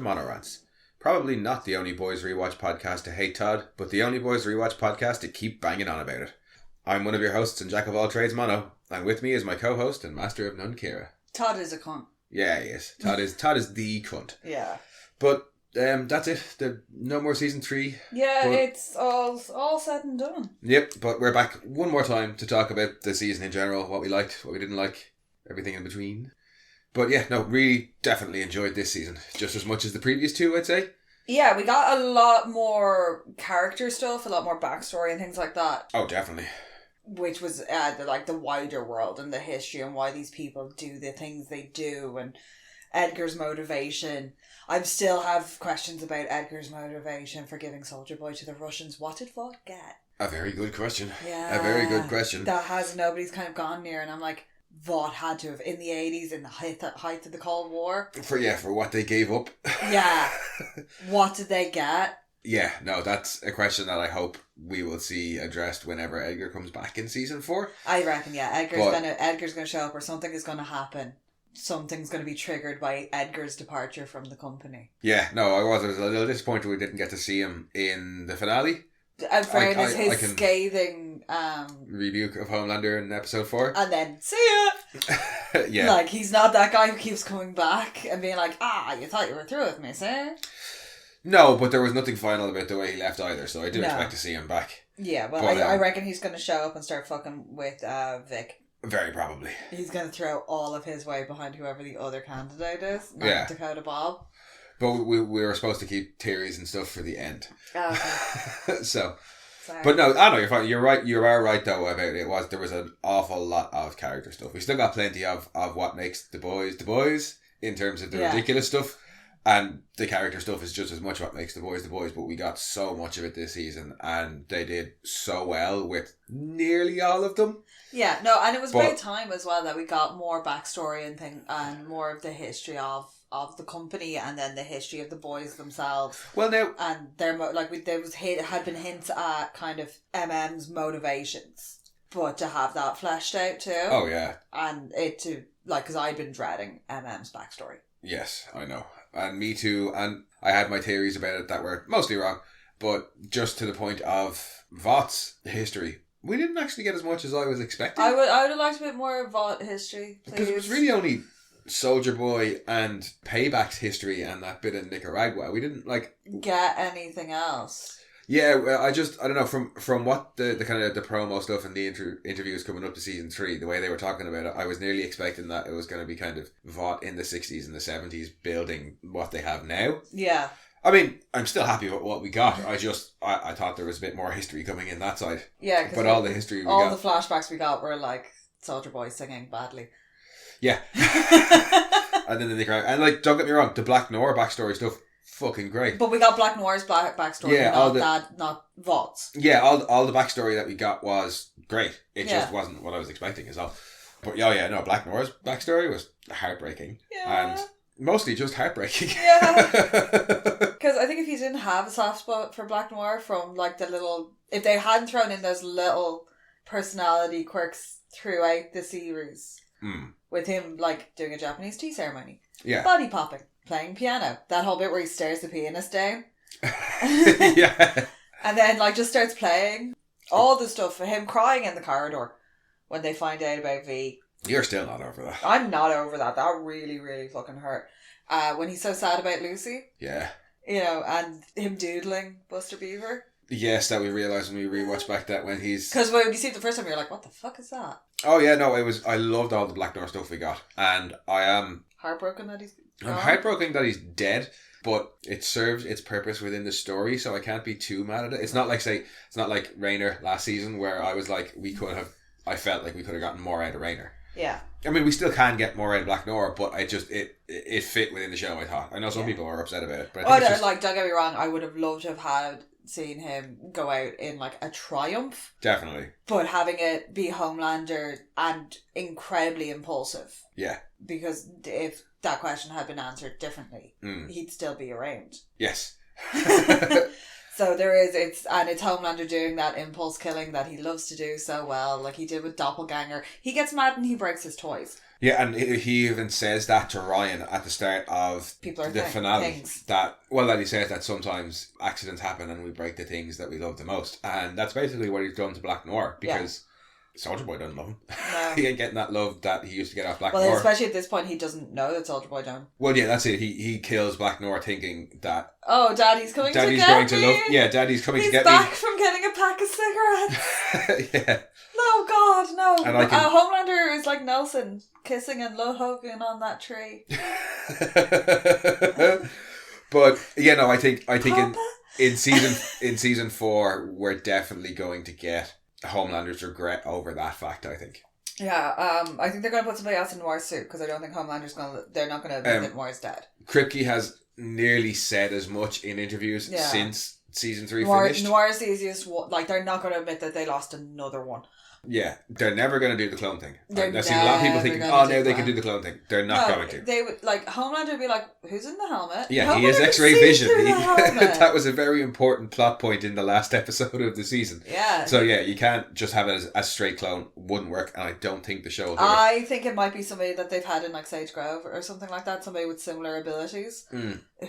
Monorants. Probably not the only Boys Rewatch podcast to hate Todd, but the only Boys Rewatch podcast to keep banging on about it. I'm one of your hosts and jack of all trades, Mono, and with me is my co-host and master of none, Kira. Todd is a cunt. Yeah, he is. Todd is the cunt. Yeah. But that's it. No more season 3. Yeah, it's all said and done. Yep, but we're back one more time to talk about the season in general, what we liked, what we didn't like, everything in between. But yeah, no, really definitely enjoyed this season. Just as much as the previous 2, I'd say. Yeah, we got a lot more character stuff, a lot more backstory and things like that. Oh, definitely. Which was the wider world and the history and why these people do the things they do and Edgar's motivation. I still have questions about Edgar's motivation for giving Soldier Boy to the Russians. What did Vought get? A very good question. Yeah. A very good question. That nobody's kind of gone near, and I'm like, Vought had to have, in the 80s, in the height of the Cold War. For what they gave up. Yeah. What did they get? Yeah, no, that's a question that I hope we will see addressed whenever Edgar comes back in season 4. I reckon, yeah. Edgar's gonna show up, or something is gonna happen. Something's gonna be triggered by Edgar's departure from the company. Yeah, no, I was a little disappointed we didn't get to see him in the finale. In fairness, his scathing rebuke of Homelander in episode 4. And then, see ya! Yeah. Like, he's not that guy who keeps coming back and being like, you thought you were through with me, sir? No, but there was nothing final about the way he left either, so I do expect to see him back. Yeah, well, I reckon he's going to show up and start fucking with Vic. Very probably. He's going to throw all of his weight behind whoever the other candidate is, not Dakota Bob. But we were supposed to keep theories and stuff for the end. Oh, okay. So, sorry. But no, I know you're fine. You're right. You are right though about it. There was an awful lot of character stuff. We still got plenty of what makes the boys in terms of the ridiculous stuff, and the character stuff is just as much what makes the boys. But we got so much of it this season, and they did so well with nearly all of them. Yeah, no, and it was about time as well that we got more backstory and more of the history of the company, and then the history of the boys themselves. Well, now, and their had been hints at kind of MM's motivations, but to have that fleshed out too. Oh yeah, and it to because I'd been dreading MM's backstory. Yes, I know, and me too. And I had my theories about it that were mostly wrong, but just to the point of Vought's history. We didn't actually get as much as I was expecting. I would have liked a bit more Vought history, please. Because it was really only Soldier Boy and Payback's history and that bit in Nicaragua. We didn't get anything else. Yeah, I don't know, from what the kind of the promo stuff and the interviews coming up to season 3, the way they were talking about it, I was nearly expecting that it was going to be kind of Vought in the 60s and the 70s building what they have now. Yeah. I mean, I'm still happy with what we got. I thought there was a bit more history coming in that side. Yeah, but all the history we got. All the flashbacks we got were like Soldier Boy singing badly. Yeah. And then the Nicaragua. And don't get me wrong, the Black Noir backstory stuff, fucking great. But we got Black Noir's backstory, not Vaught's. Yeah, all the backstory that we got was great. It just wasn't what I was expecting as well. But Black Noir's backstory was heartbreaking. Yeah. And mostly just heartbreaking. Yeah. Because I think if you didn't have a soft spot for Black Noir from if they hadn't thrown in those little personality quirks throughout the series, with him doing a Japanese tea ceremony, body popping, playing piano, that whole bit where he stares the pianist down, yeah, and then just starts playing all the stuff for him crying in the corridor when they find out about V. You're still not over that. I'm not over that. That really, really fucking hurt. When he's so sad about Lucy. Yeah. And him doodling Buster Beaver. Yes, that we realised when we rewatched back that when he's... Because when you see it the first time, you're like, what the fuck is that? Oh yeah, no, I loved all the Black Noir stuff we got. And I am... Heartbroken that he's gone? I'm heartbroken that he's dead, but it serves its purpose within the story, so I can't be too mad at it. It's not like Raynor last season where I was like, I felt like we could have gotten more out of Raynor. Yeah. I mean, we still can get more out of Black Noir, but it fit within the show, I thought. I know some people are upset about it, but I think don't get me wrong, I would have loved to have seen him go out in a triumph. Definitely. But having it be Homelander and incredibly impulsive. Yeah. Because if that question had been answered differently, he'd still be around. Yes. So there is, it's Homelander doing that impulse killing that he loves to do so well, like he did with Doppelganger. He gets mad and he breaks his toys. Yeah, and he even says that to Ryan at the start of the finale. That he says that sometimes accidents happen and we break the things that we love the most. And that's basically what he's done to Black Noir, because Soldier Boy doesn't love him. No. He ain't getting that love that he used to get off Black Noir. Well, especially at this point, he doesn't know that Soldier Boy don't. Well, yeah, that's it. He kills Black Noir thinking that... Oh, Daddy's coming to get me. Daddy's coming to get me. He's back from getting a pack of cigarettes. Yeah. No, God, no. And Homelander is like Nelson, kissing and hugging on that tree. But, I think in season 4, we're definitely going to get Homelander's regret over that fact, I think. Yeah, I think they're going to put somebody else in Noir's suit, because I don't think they're not going to admit that Noir's dead. Kripke has nearly said as much in interviews since season 3 finished. Noir's the easiest one. Like, they're not going to admit that they lost another one. Yeah, they're never going to do the clone thing. I've seen a lot of people thinking, now they can do the clone thing. They're not going to. They would, like, Homelander would be like, who's in the helmet? Yeah, he has X-ray vision. That was a very important plot point in the last episode of the season. Yeah. So yeah, you can't just have it as a straight clone. Wouldn't work, and I don't think the show will do I think it might be somebody that they've had in like Sage Grove or something like that, somebody with similar abilities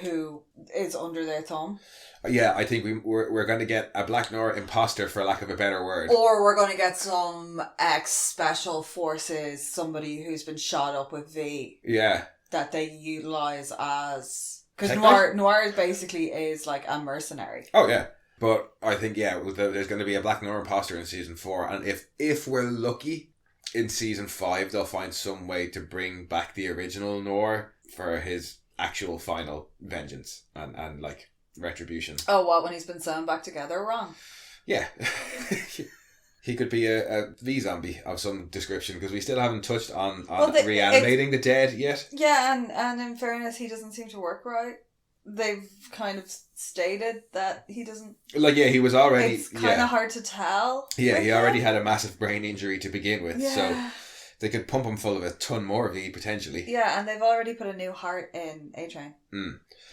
who is under their thumb. Yeah, I think we're going to get a Black Noir imposter, for lack of a better word. Or we're going to get some ex-special forces, somebody who's been shot up with V. Yeah. That they utilise as... Because Noir basically is like a mercenary. Oh, yeah. But I think, there's going to be a Black Noir imposter in season 4. And if we're lucky, in season 5, they'll find some way to bring back the original Noir for his actual final vengeance and like... retribution. Oh, what? When he's been sewn back together wrong? Yeah. He could be a V-zombie of some description, because we still haven't touched on reanimating the dead yet. Yeah, and in fairness, he doesn't seem to work right. They've kind of stated that he doesn't... Like, he was already... It's kind of hard to tell. Yeah, he already had a massive brain injury to begin with, so... They could pump him full of a ton more V, potentially. Yeah, and they've already put a new heart in A-Train.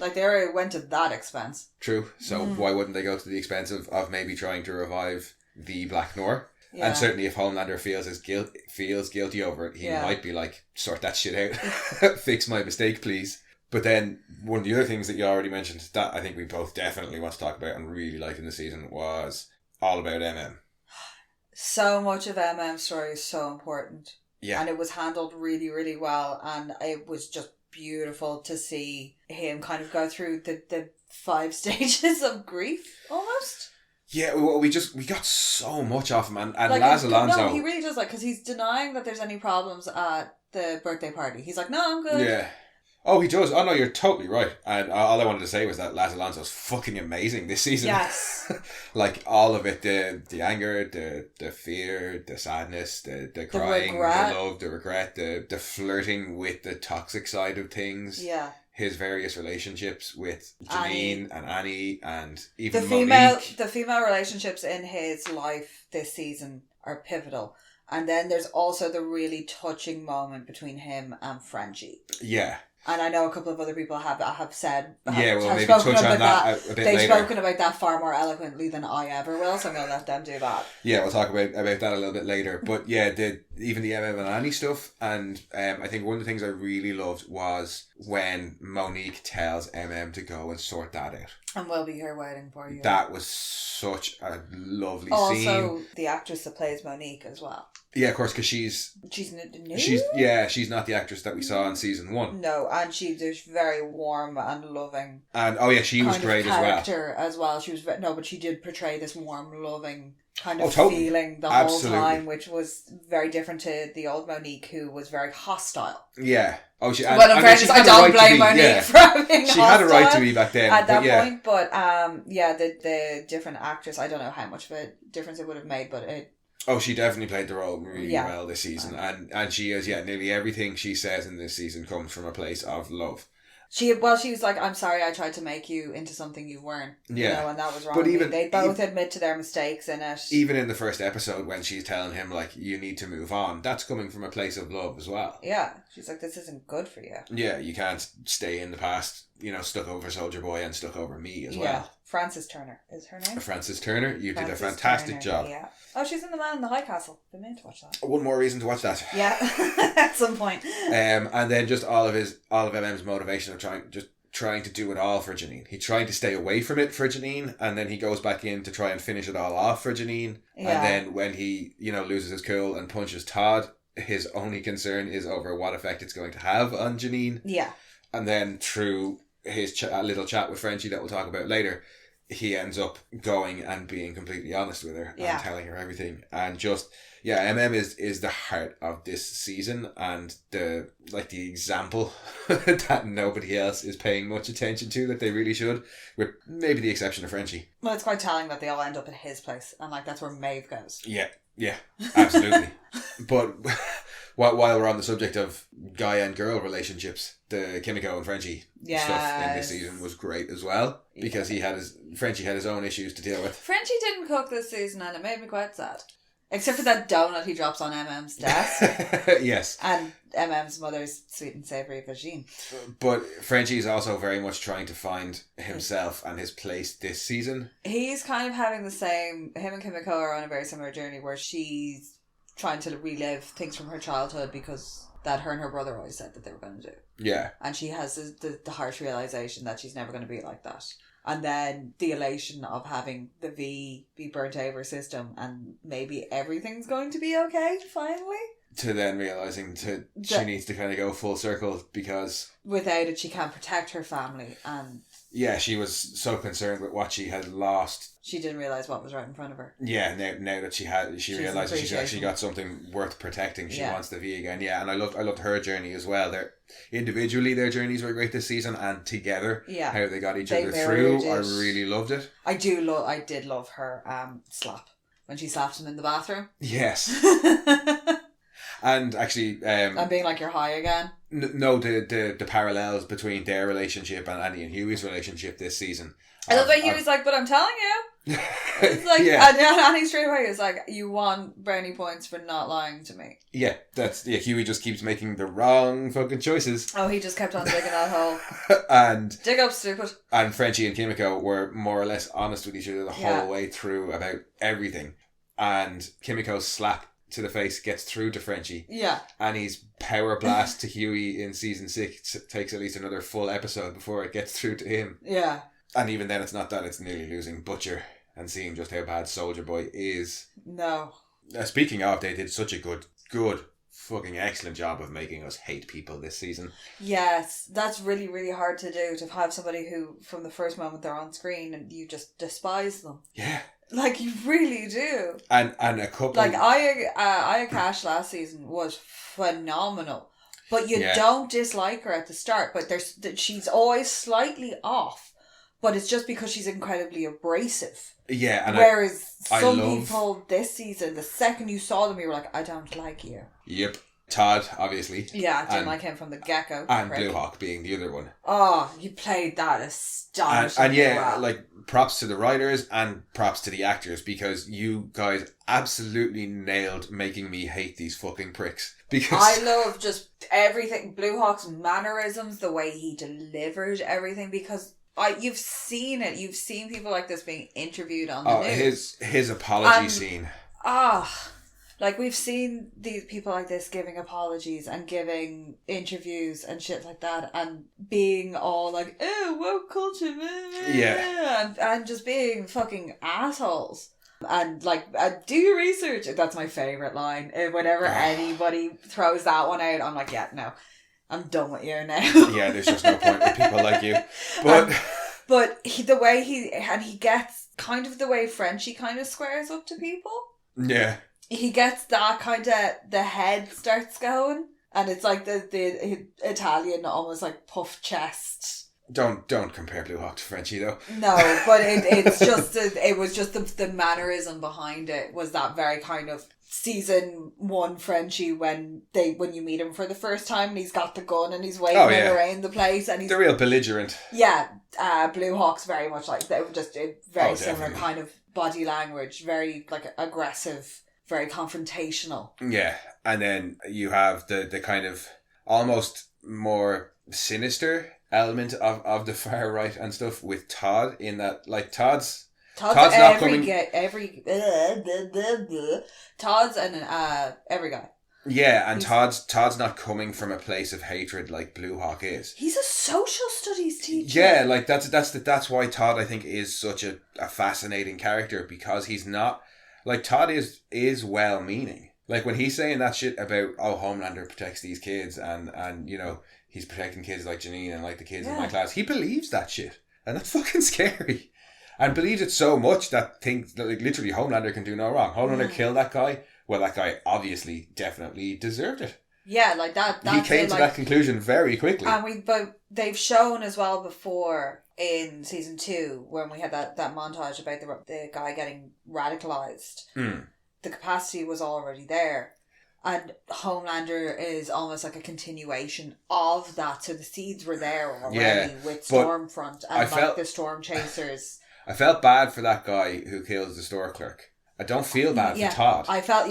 Like, they already went to that expense. True. So why wouldn't they go to the expense of maybe trying to revive the Black Noir? Yeah. And certainly if Homelander feels guilty over it, he might be like, sort that shit out. Fix my mistake, please. But then, one of the other things that you already mentioned, that I think we both definitely want to talk about and really liked in the season, was all about MM. So much of MM's story is so important. Yeah. And it was handled really, really well. And it was just beautiful to see him kind of go through the 5 stages of grief, almost. Yeah, well, we got so much off him. And like, Laz Alonso... No, he really does, like, because he's denying that there's any problems at the birthday party. He's like, no, I'm good. Yeah. Oh, he does. Oh, no, you're totally right. And all I wanted to say was that Laz Alonso's fucking amazing this season. Yes. Like, all of it, the anger, the fear, the sadness, the crying, the love, the regret, the flirting with the toxic side of things. Yeah. His various relationships with Janine and Annie and even Monique. The female relationships in his life this season are pivotal. And then there's also the really touching moment between him and Frenchie. Yeah. And I know a couple of other people have said... maybe touch on that a bit They've later. spoken about that far more eloquently than I ever will, so I'm going to let them do that. Yeah, we'll talk about that a little bit later. But yeah, even the MM and Annie stuff, and I think one of the things I really loved was when Monique tells MM to go and sort that out. And we'll be here waiting for you. That was such a lovely scene. Also, the actress that plays Monique as well. Yeah, of course, because she's new. She's not the actress that we saw in season 1. No, and she's very warm and loving. And she was great as well. Character as well. She was but she did portray this warm, loving kind of feeling the whole time, which was very different to the old Monique, who was very hostile. Yeah. Oh, she. Well, in fairness, I don't blame Monique for being hostile. She had a right to be back then at that point, but the different actress. I don't know how much of a difference it would have made, but it. Oh, she definitely played the role really well this season. And she is, nearly everything she says in this season comes from a place of love. She was like, I'm sorry I tried to make you into something you weren't. Yeah. And that was wrong. But they both admit to their mistakes in it. Even in the first episode when she's telling him, like, you need to move on, that's coming from a place of love as well. Yeah. She's like, this isn't good for you. Yeah, you can't stay in the past, stuck over Soldier Boy and stuck over me as well. Frances Turner is her name. Frances Turner, you did a Frances fantastic Turner, job. Yeah. Oh, she's in The Man in the High Castle. Been meaning to watch that. One more reason to watch that. Yeah, at some point. And then just all of MM's motivation of trying to do it all for Janine. He's trying to stay away from it for Janine, and then he goes back in to try and finish it all off for Janine. Yeah. And then when he, loses his cool and punches Todd, his only concern is over what effect it's going to have on Janine. Yeah. And then through his little chat with Frenchie that we'll talk about later, he ends up going and being completely honest with her and telling her everything. And just, MM is the heart of this season and the example that nobody else is paying much attention to that they really should, with maybe the exception of Frenchie. Well, it's quite telling that they all end up at his place and that's where Maeve goes. Yeah, absolutely. But while we're on the subject of guy and girl relationships, the Kimiko and Frenchie stuff in this season was great as well, because Frenchie had his own issues to deal with. Frenchie didn't cook this season and it made me quite sad. Except for that donut he drops on MM's desk. Yes. And MM's mother's sweet and savoury vagine. But Frenchie's also very much trying to find himself and his place this season. He's kind of having the same... Him and Kimiko are on a very similar journey where she's trying to relive things from her childhood because that her and her brother always said that they were going to do. Yeah. And she has the harsh realisation that she's never going to be like that. And then the elation of having the V be burnt out of her system and maybe everything's going to be okay, finally. To then realising she needs to kind of go full circle because... Without it, she can't protect her family. And yeah, she was so concerned with what she had lost. She didn't realise what was right in front of her. Yeah, now that she realised she's actually got something worth protecting. She wants the V again. Yeah, and I loved her journey as well. Individually, their journeys were great this season, and together, how they got each other through. I really loved it. I did love her slap when she slapped him in the bathroom. Yes. And actually, I'm being like, you're high again. No, the parallels between their relationship and Annie and Huey's relationship this season. I love that Huey's like, but I'm telling you. It's like, and Annie straight away is like, you want brownie points for not lying to me. Yeah, Huey just keeps making the wrong fucking choices. Oh, he just kept on digging that hole. And dig up, stupid. And Frenchie and Kimiko were more or less honest with each other the whole way through about everything. And Kimiko's slap to the face gets through to Frenchie. Yeah. And his power blast to Huey in season 6 takes at least another full episode before it gets through to him. Yeah. And even then it's not that, it's nearly losing Butcher and seeing just how bad Soldier Boy is. No. Speaking of, they did such a good fucking excellent job of making us hate people this season. Yes, that's really, really hard to do, to have somebody who from the first moment they're on screen and you just despise them. Yeah. Like, you really do. And a couple... Like, Aya Cash last season was phenomenal. But you don't dislike her at the start. But she's always slightly off. But it's just because she's incredibly abrasive. Yeah. And whereas some people this season, the second you saw them, you were like, I don't like you. Yep. Todd, obviously. Yeah, I didn't like him from the get-go. And Blue Hawk being the other one. Oh, you played that astonishingly well. Like, props to the writers and props to the actors, because you guys absolutely nailed making me hate these fucking pricks. Because I love just everything, Blue Hawk's mannerisms, the way he delivered everything, because you've seen it. You've seen people like this being interviewed on the news. His apology scene. Like, we've seen these people like this giving apologies and giving interviews and shit like that and being all like, oh, woke culture, and just being fucking assholes. And like, do your research. That's my favourite line. Whenever anybody throws that one out, I'm like, yeah, no, I'm done with you now. Yeah, there's just no point with people like you. But the way he gets kind of the way Frenchie kind of squares up to people. Yeah. He gets that kind of, the head starts going, and it's like the Italian almost like puff chest. Don't compare Blue Hawk to Frenchie though. No, but it was just the mannerism behind it was that very kind of season 1 Frenchie when you meet him for the first time and he's got the gun and he's waving it around the place and he's the real belligerent. Yeah, Blue Hawk's very much like they were just a very similar definitely. kind of body language, very like aggressive. Very confrontational. Yeah, and then you have the kind of almost more sinister element of the far right and stuff with Todd, in that, like, Todd's Todd's not coming. Todd's every guy. Yeah, and Todd's not coming from a place of hatred like Blue Hawk is. He's a social studies teacher. Yeah, like that's why Todd, I think, is such a fascinating character, because he's not, like, Todd is well meaning. Like, when he's saying that shit about, oh, Homelander protects these kids and you know, he's protecting kids like Janine and like the kids in my class, he believes that shit, and that's fucking scary. And believes it so much that thinks that, like, literally Homelander can do no wrong. Homelander killed that guy. Well, that guy obviously definitely deserved it. Yeah, like that. He came to that conclusion very quickly. But they've shown as well before in season 2, when we had that montage about the guy getting radicalized. The capacity was already there. And Homelander is almost like a continuation of that. So the seeds were there already with Stormfront and the Storm Chasers. I felt bad for that guy who kills the store clerk. I don't feel bad for Todd. I felt,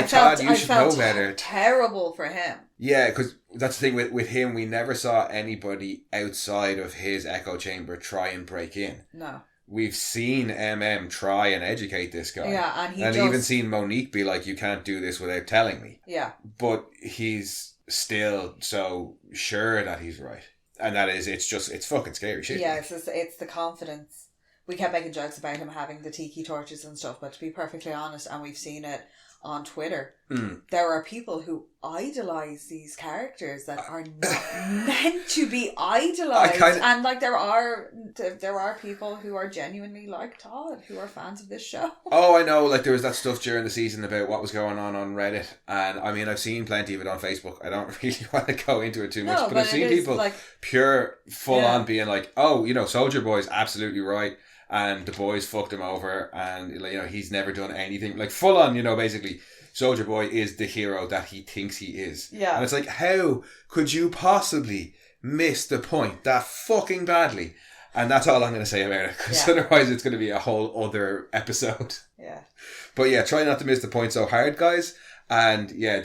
Todd, you should know better. Terrible for him. Yeah, because that's the thing with him. We never saw anybody outside of his echo chamber try and break in. No. We've seen try and educate this guy. Yeah, and even seen Monique be like, you can't do this without telling me. Yeah. But he's still so sure that he's right. And it's fucking scary shit. Yeah, it's the confidence. We kept making jokes about him having the tiki torches and stuff, but to be perfectly honest, and we've seen it on Twitter, there are people who idolise these characters that are not meant to be idolised. And like there are people who are genuinely like Todd, who are fans of this show. Oh, I know. Like, there was that stuff during the season about what was going on Reddit, and I mean, I've seen plenty of it on Facebook. I don't really want to go into it too much, but I've seen people like, pure full on being like, oh, you know, Soldier Boy's absolutely right. And the boys fucked him over, and, you know, he's never done anything, like, full on, you know, basically Soldier Boy is the hero that he thinks he is. Yeah. And it's like, how could you possibly miss the point that fucking badly? And that's all I'm going to say about it, because otherwise it's going to be a whole other episode. Yeah. But yeah, try not to miss the point so hard, guys. And yeah,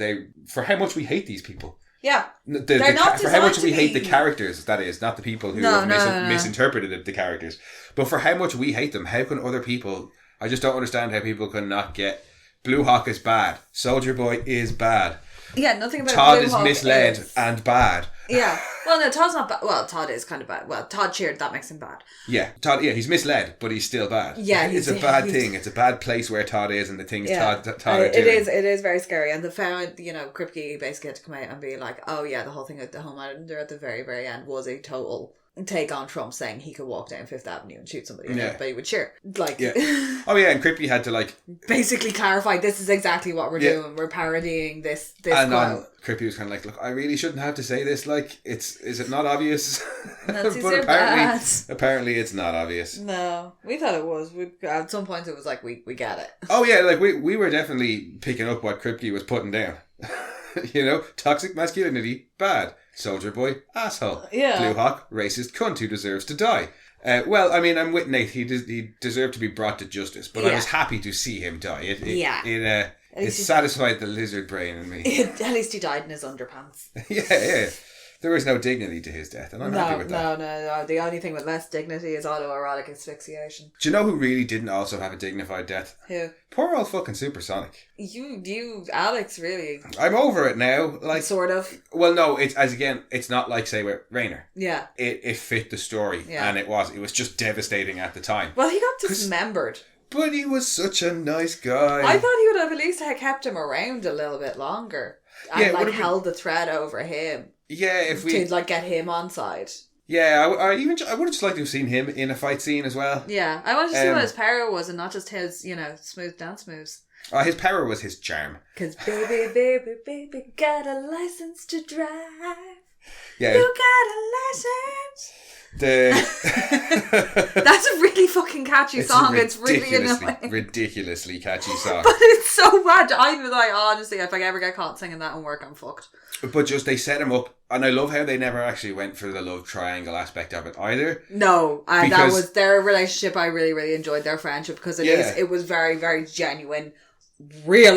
for how much we hate these people. Yeah. For how much we hate the characters, that is, not the people who misinterpreted the characters. But for how much we hate them, how can other people... I just don't understand how people can not get... Blue Hawk is bad. Soldier Boy is bad. Yeah, nothing about Todd Blue is Hawk misled and bad. Yeah. Well, no, Todd's not bad. Well, Todd is kind of bad. Well, Todd cheered, that makes him bad. Yeah, Todd. Yeah, he's misled, but he's still bad. Yeah, it's a bad thing. It's a bad place where Todd is, and the things Todd are doing. It is very scary. And the fact, you know, Kripke basically had to come out and be like, oh yeah, the whole thing at the Homelander at the very, very end was a total take on Trump saying he could walk down Fifth Avenue and shoot somebody, but he would cheer. Like, oh yeah, and Kripke had to like basically clarify, this is exactly what we're doing. We're parodying this and quote. Kripke was kind of like, look, I really shouldn't have to say this. Like, is it not obvious? Nazis but apparently it's not obvious. No, we thought it was. At some point it was like, we get it. Oh yeah, like we were definitely picking up what Kripke was putting down. You know, toxic masculinity, bad. Soldier Boy, asshole. Yeah. Blue Hawk, racist cunt who deserves to die. Well, I mean, I'm with Nate. He deserved to be brought to justice, but I was happy to see him die. It satisfied the lizard brain in me. At least he died in his underpants. Yeah. There was no dignity to his death, and I'm happy with that. No. The only thing with less dignity is autoerotic asphyxiation. Do you know who really didn't also have a dignified death? Who? Poor old fucking Supersonic. You, Alex, really. I'm over it now. Like, sort of. Well, no, it's not like, say, with Raynor. Yeah. It fit the story, and it was just devastating at the time. Well, he got dismembered. But he was such a nice guy. I thought he would have at least kept him around a little bit longer. And held the thread over him. Yeah, if we... To get him on side. Yeah, I would have just liked to have seen him in a fight scene as well. Yeah, I wanted to see what his power was and not just his, smooth dance moves. His power was his charm. Because baby, got a license to drive. Yeah. You got a license. That's a really fucking catchy song. It's really annoying. Ridiculously catchy song. But it's so bad. I'm like, honestly, if I ever get caught singing that in work, I'm fucked. But just, they set him up, and I love how they never actually went for the love triangle aspect of it either. No, that was their relationship. I really, really enjoyed their friendship because it was very, very genuine, real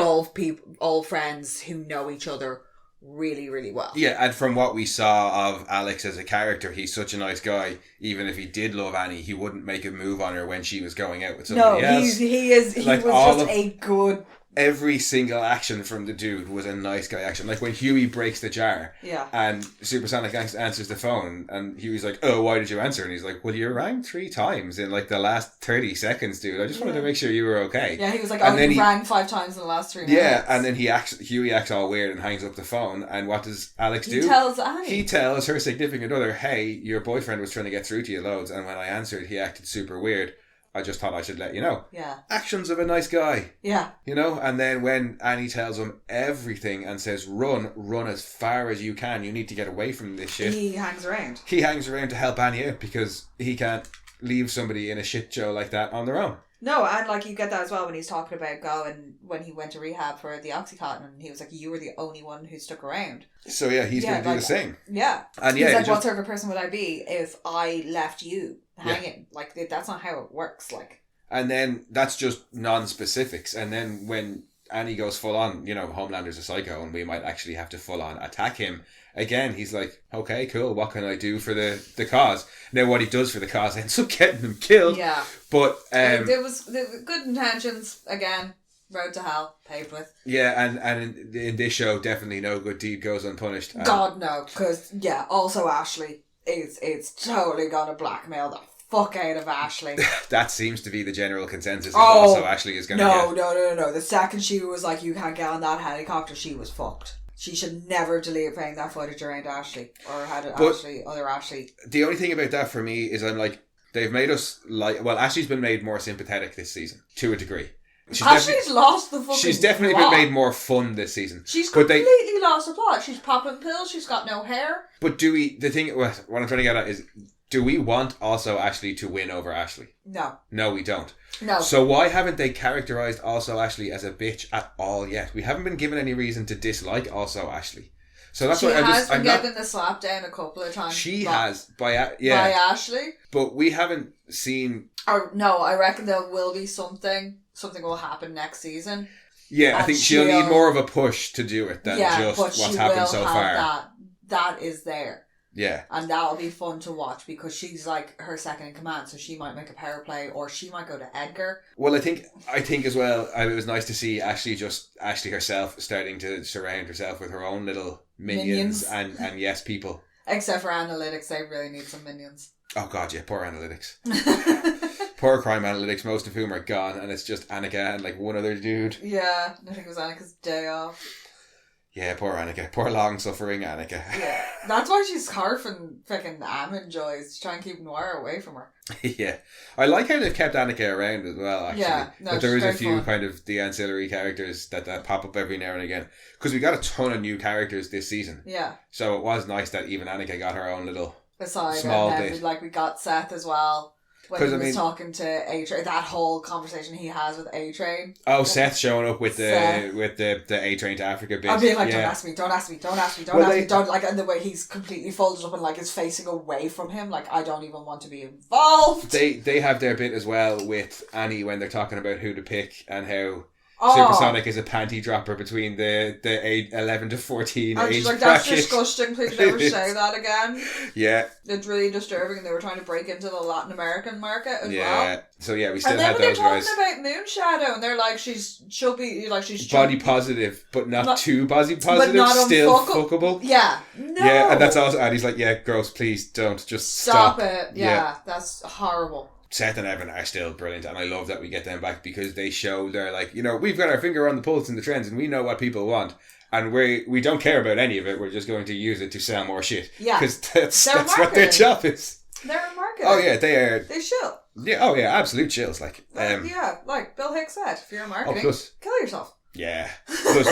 old friends who know each other really, really well. Yeah, and from what we saw of Alex as a character, he's such a nice guy. Even if he did love Annie, he wouldn't make a move on her when she was going out with somebody else. He was just a good... Every single action from the dude was a nice guy action. Like when Huey breaks the jar and Supersonic answers the phone and Huey's like, oh, why did you answer? And he's like, well, you rang 3 times in like the last 30 seconds, dude. I just wanted to make sure you were okay. Yeah, he was like, you rang 5 times in the last 3 minutes. Yeah, and then Huey acts all weird and hangs up the phone. And what does Alex do? He tells Annie. He tells her significant other, hey, your boyfriend was trying to get through to you loads. And when I answered, he acted super weird. I just thought I should let you know. Yeah. Actions of a nice guy. Yeah. You know? And then when Annie tells him everything and says, run as far as you can. You need to get away from this shit. He hangs around. He hangs around to help Annie out because he can't leave somebody in a shit show like that on their own. No, and like you get that as well when he's talking about going, when he went to rehab for the Oxycontin, and he was like, you were the only one who stuck around. So yeah, he's going to do the same. Yeah. And he's like, what sort of a person would I be if I left you hanging? Yeah. Like, that's not how it works, like. And then that's just non-specifics. And then when Annie goes full on, Homelander's a psycho and we might actually have to full on attack him. Again, he's like, okay, cool, what can I do for the cause? Now, what he does for the cause ends up getting him killed. Yeah. But there was good intentions, again, road to hell, paved with. Yeah, and in this show, definitely no good deed goes unpunished. God, no, because, also Ashley is totally gonna blackmail the fuck out of Ashley. That seems to be the general consensus. Also, Ashley is going to No. The second she was like, you can't get on that helicopter, she was fucked. She should never delete playing that footage around Ashley or had other Ashley. The only thing about that for me is I'm like, they've made us like, well, Ashley's been made more sympathetic this season to a degree. Ashley's lost the fucking She's definitely plot. been made more fun this season. She's completely lost the plot. She's popping pills. She's got no hair. But what I'm trying to get at is, do we want also Ashley to win over Ashley? No. No, we don't. No. So why haven't they characterised also Ashley as a bitch at all yet? We haven't been given any reason to dislike also Ashley. So that's why I'm getting the slap down a couple of times. She has by Ashley. But we haven't seen. No, I reckon there will be something. Something will happen next season. Yeah, I think she'll need more of a push to do it than just what's happened so far. That is there. Yeah. And that'll be fun to watch because she's like her second in command, so she might make a power play or she might go to Edgar. Well, I think as well, it was nice to see Ashley herself starting to surround herself with her own little minions. and yes people. Except for analytics, they really need some minions. Oh god, yeah, poor analytics. Poor crime analytics, most of whom are gone, and it's just Annika and like one other dude. Yeah, I think it was Annika's day off. Yeah, poor Annika. Poor long-suffering Annika. Yeah, that's why she's scarfing freaking almond joys to try and keep Noir away from her. Yeah. I like how they've kept Annika around as well, actually. Yeah, no, but there is a few fun. kind of the ancillary characters that pop up every now and again. Because we got a ton of new characters this season. Yeah. So it was nice that even Annika got her own little aside, small and then bit. We got Seth as well. When he was talking to A-Train, that whole conversation he has with A-Train. Oh, Seth showing up with the A-Train to Africa bit. I'd be like, don't ask me, and the way he's completely folded up and like is facing away from him, like I don't even want to be involved. They have their bit as well with Annie when they're talking about who to pick and how Supersonic is a panty dropper between the 11 to 14 age she's like, bracket. that's disgusting, please never say that again. Yeah. It's really disturbing, and they were trying to break into the Latin American market as well. Yeah. So yeah, we still had those guys. And then when they're talking about Moonshadow, and they're like, she'll be body positive, but not too body positive, but not still fuckable. Yeah. No. Yeah, and that's also, and he's like, yeah, gross, please don't, just stop. It. Yeah, that's horrible. Seth and Evan are still brilliant, and I love that we get them back because they show they're like, we've got our finger on the pulse and the trends, and we know what people want, and we don't care about any of it. We're just going to use it to sell more shit. Yeah, because that's what their job is. They're a marketer. Oh yeah, they are. They shill. Yeah. Oh yeah, absolute chills. Like Bill Hicks said, if you're marketing, kill yourself. Yeah. Plus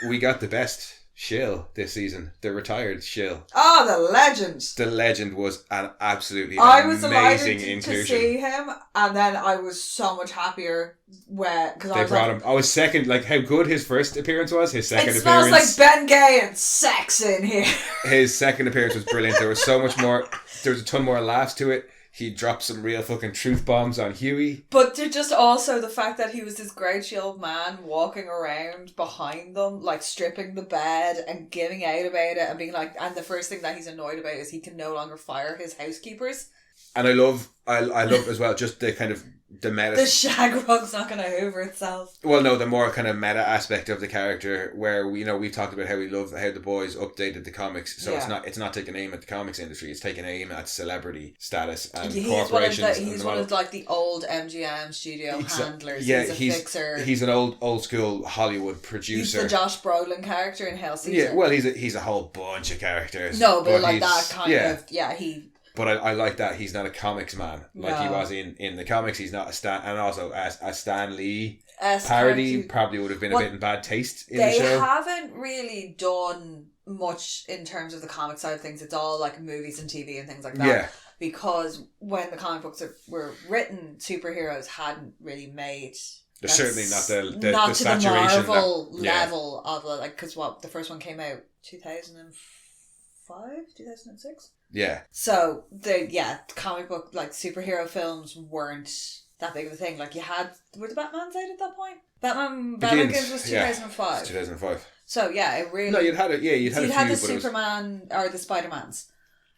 we got the best shill this season, the retired shill. Oh, the legend. The legend was an absolutely amazing inclusion. To see him, and then I was so much happier because they brought him. I was second, like how good his first appearance was. His second appearance. It smells like Ben Gay and sex in here. His second appearance was brilliant. There was so much more. There was a ton more laughs to it. He dropped some real fucking truth bombs on Huey. But to just also the fact that he was this grouchy old man walking around behind them, like stripping the bed and giving out about it and being like, and the first thing that he's annoyed about is he can no longer fire his housekeepers. And I love as well just the kind of the meta. The shag rug's not going to hoover itself. Well, no, the more kind of meta aspect of the character, where we've talked about how we love how the boys updated the comics. So it's not taking aim at the comics industry; it's taking aim at celebrity status and corporations. He's one of like the old MGM studio handlers. Yeah, he's a fixer. He's an old school Hollywood producer. He's the Josh Brolin character in Hell Season. Yeah, well, he's a whole bunch of characters. No, but like that kind of he. But I like that he's not a comics man like he was in the comics. He's not a Stan, and also a Stan Lee parody probably would have been a bit in bad taste in the show. They haven't really done much in terms of the comic side of things. It's all like movies and TV and things like that. Yeah. Because when the comic books were written, superheroes hadn't really made. They're certainly not the saturation. The Marvel level of like, because the first one came out 2006. Yeah. So the comic book like superhero films weren't that big of a thing. Like were the Batmans out at that point? Batman Begins was 2005. 2005. So it really. No, you'd had the Superman or the Spider-Mans,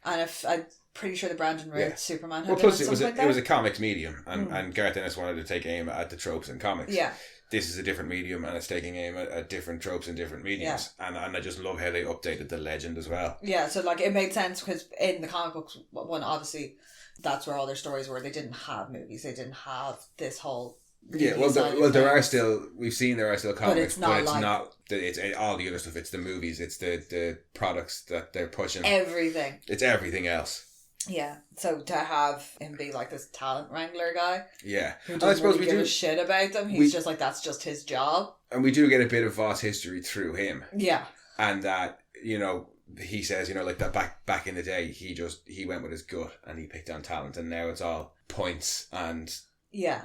and I'm pretty sure the Brandon Routh Superman. Had plus it was a comics medium, and Garth Ennis wanted to take aim at the tropes in comics. Yeah. This is a different medium, and it's taking aim at different tropes in different mediums. Yeah. And I just love how they updated the legend as well. Yeah, so like it made sense because in the comic books, obviously that's where all their stories were. They didn't have movies. They didn't have this whole. Yeah, there are still comics, but it's not all the other stuff. It's the movies. It's the products that they're pushing. Everything. It's everything else. Yeah, so to have him be like this talent wrangler guy, who doesn't really give a shit about them, he's just like that's just his job. And we do get a bit of Voss history through him. Yeah, and that he says like that back in the day he went with his gut and he picked on talent, and now it's all points and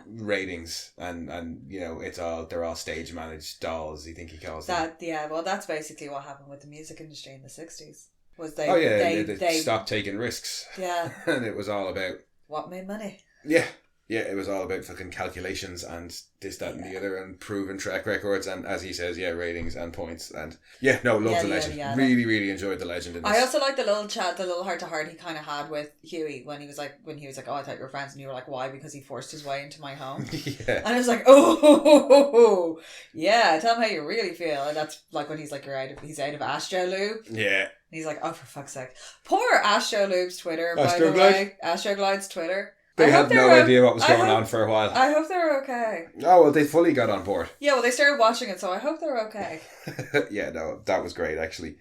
ratings and they're all stage managed dolls. I think he calls them. Well, that's basically what happened with the music industry in the 60s. They stopped taking risks. Yeah. And it was all about what made money. Yeah. Yeah, it was all about fucking calculations and this, that and the other and proven track records and, as he says, ratings and points and love the legend. Really, really enjoyed the legend in this. I also like the little chat, the little heart-to-heart he kind of had with Huey when he was like, oh, I thought you were friends, and you were like, why? Because he forced his way into my home. And I was like, oh, yeah, tell him how you really feel. And that's like when he's like, he's out of Astro Lube. Yeah. And he's like, oh, for fuck's sake. Poor Astro Lube's Twitter, by the way. Astroglide's Twitter. They had no idea what was going on for a while. I hope they're okay. Oh, well, they fully got on board. Yeah, well, they started watching it, so I hope they're okay. Yeah, no, that was great, actually.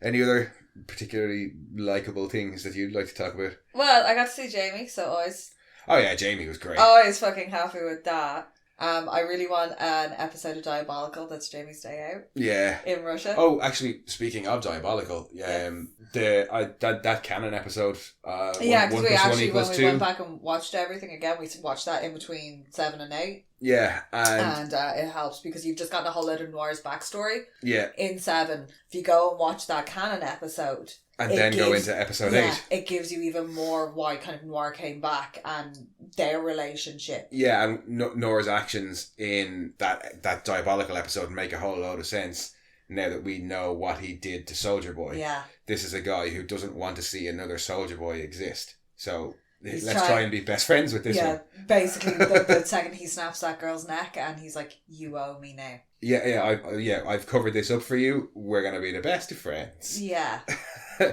Any other particularly likeable things that you'd like to talk about? Well, I got to see Jamie, so always... Oh, yeah, Jamie was great. Always fucking happy with that. I really want an episode of Diabolical that's Jamie's Day Out. Yeah. In Russia. Oh, actually, speaking of Diabolical, that canon episode. Because we actually, when we went back and watched everything again, we watched that in between 7 and 8. Yeah, and it helps because you've just gotten a whole lot of Noir's backstory. Yeah. In 7, if you go and watch that canon episode. And then go into episode 8. It gives you even more why kind of Noir came back and their relationship. Yeah, and Noir's actions in that Diabolical episode make a whole load of sense now that we know what he did to Soldier Boy. Yeah. This is a guy who doesn't want to see another Soldier Boy exist. So let's try and be best friends with this one. Yeah, basically the second he snaps that girl's neck and he's like, you owe me now. I've covered this up for you. We're going to be the best of friends. Yeah.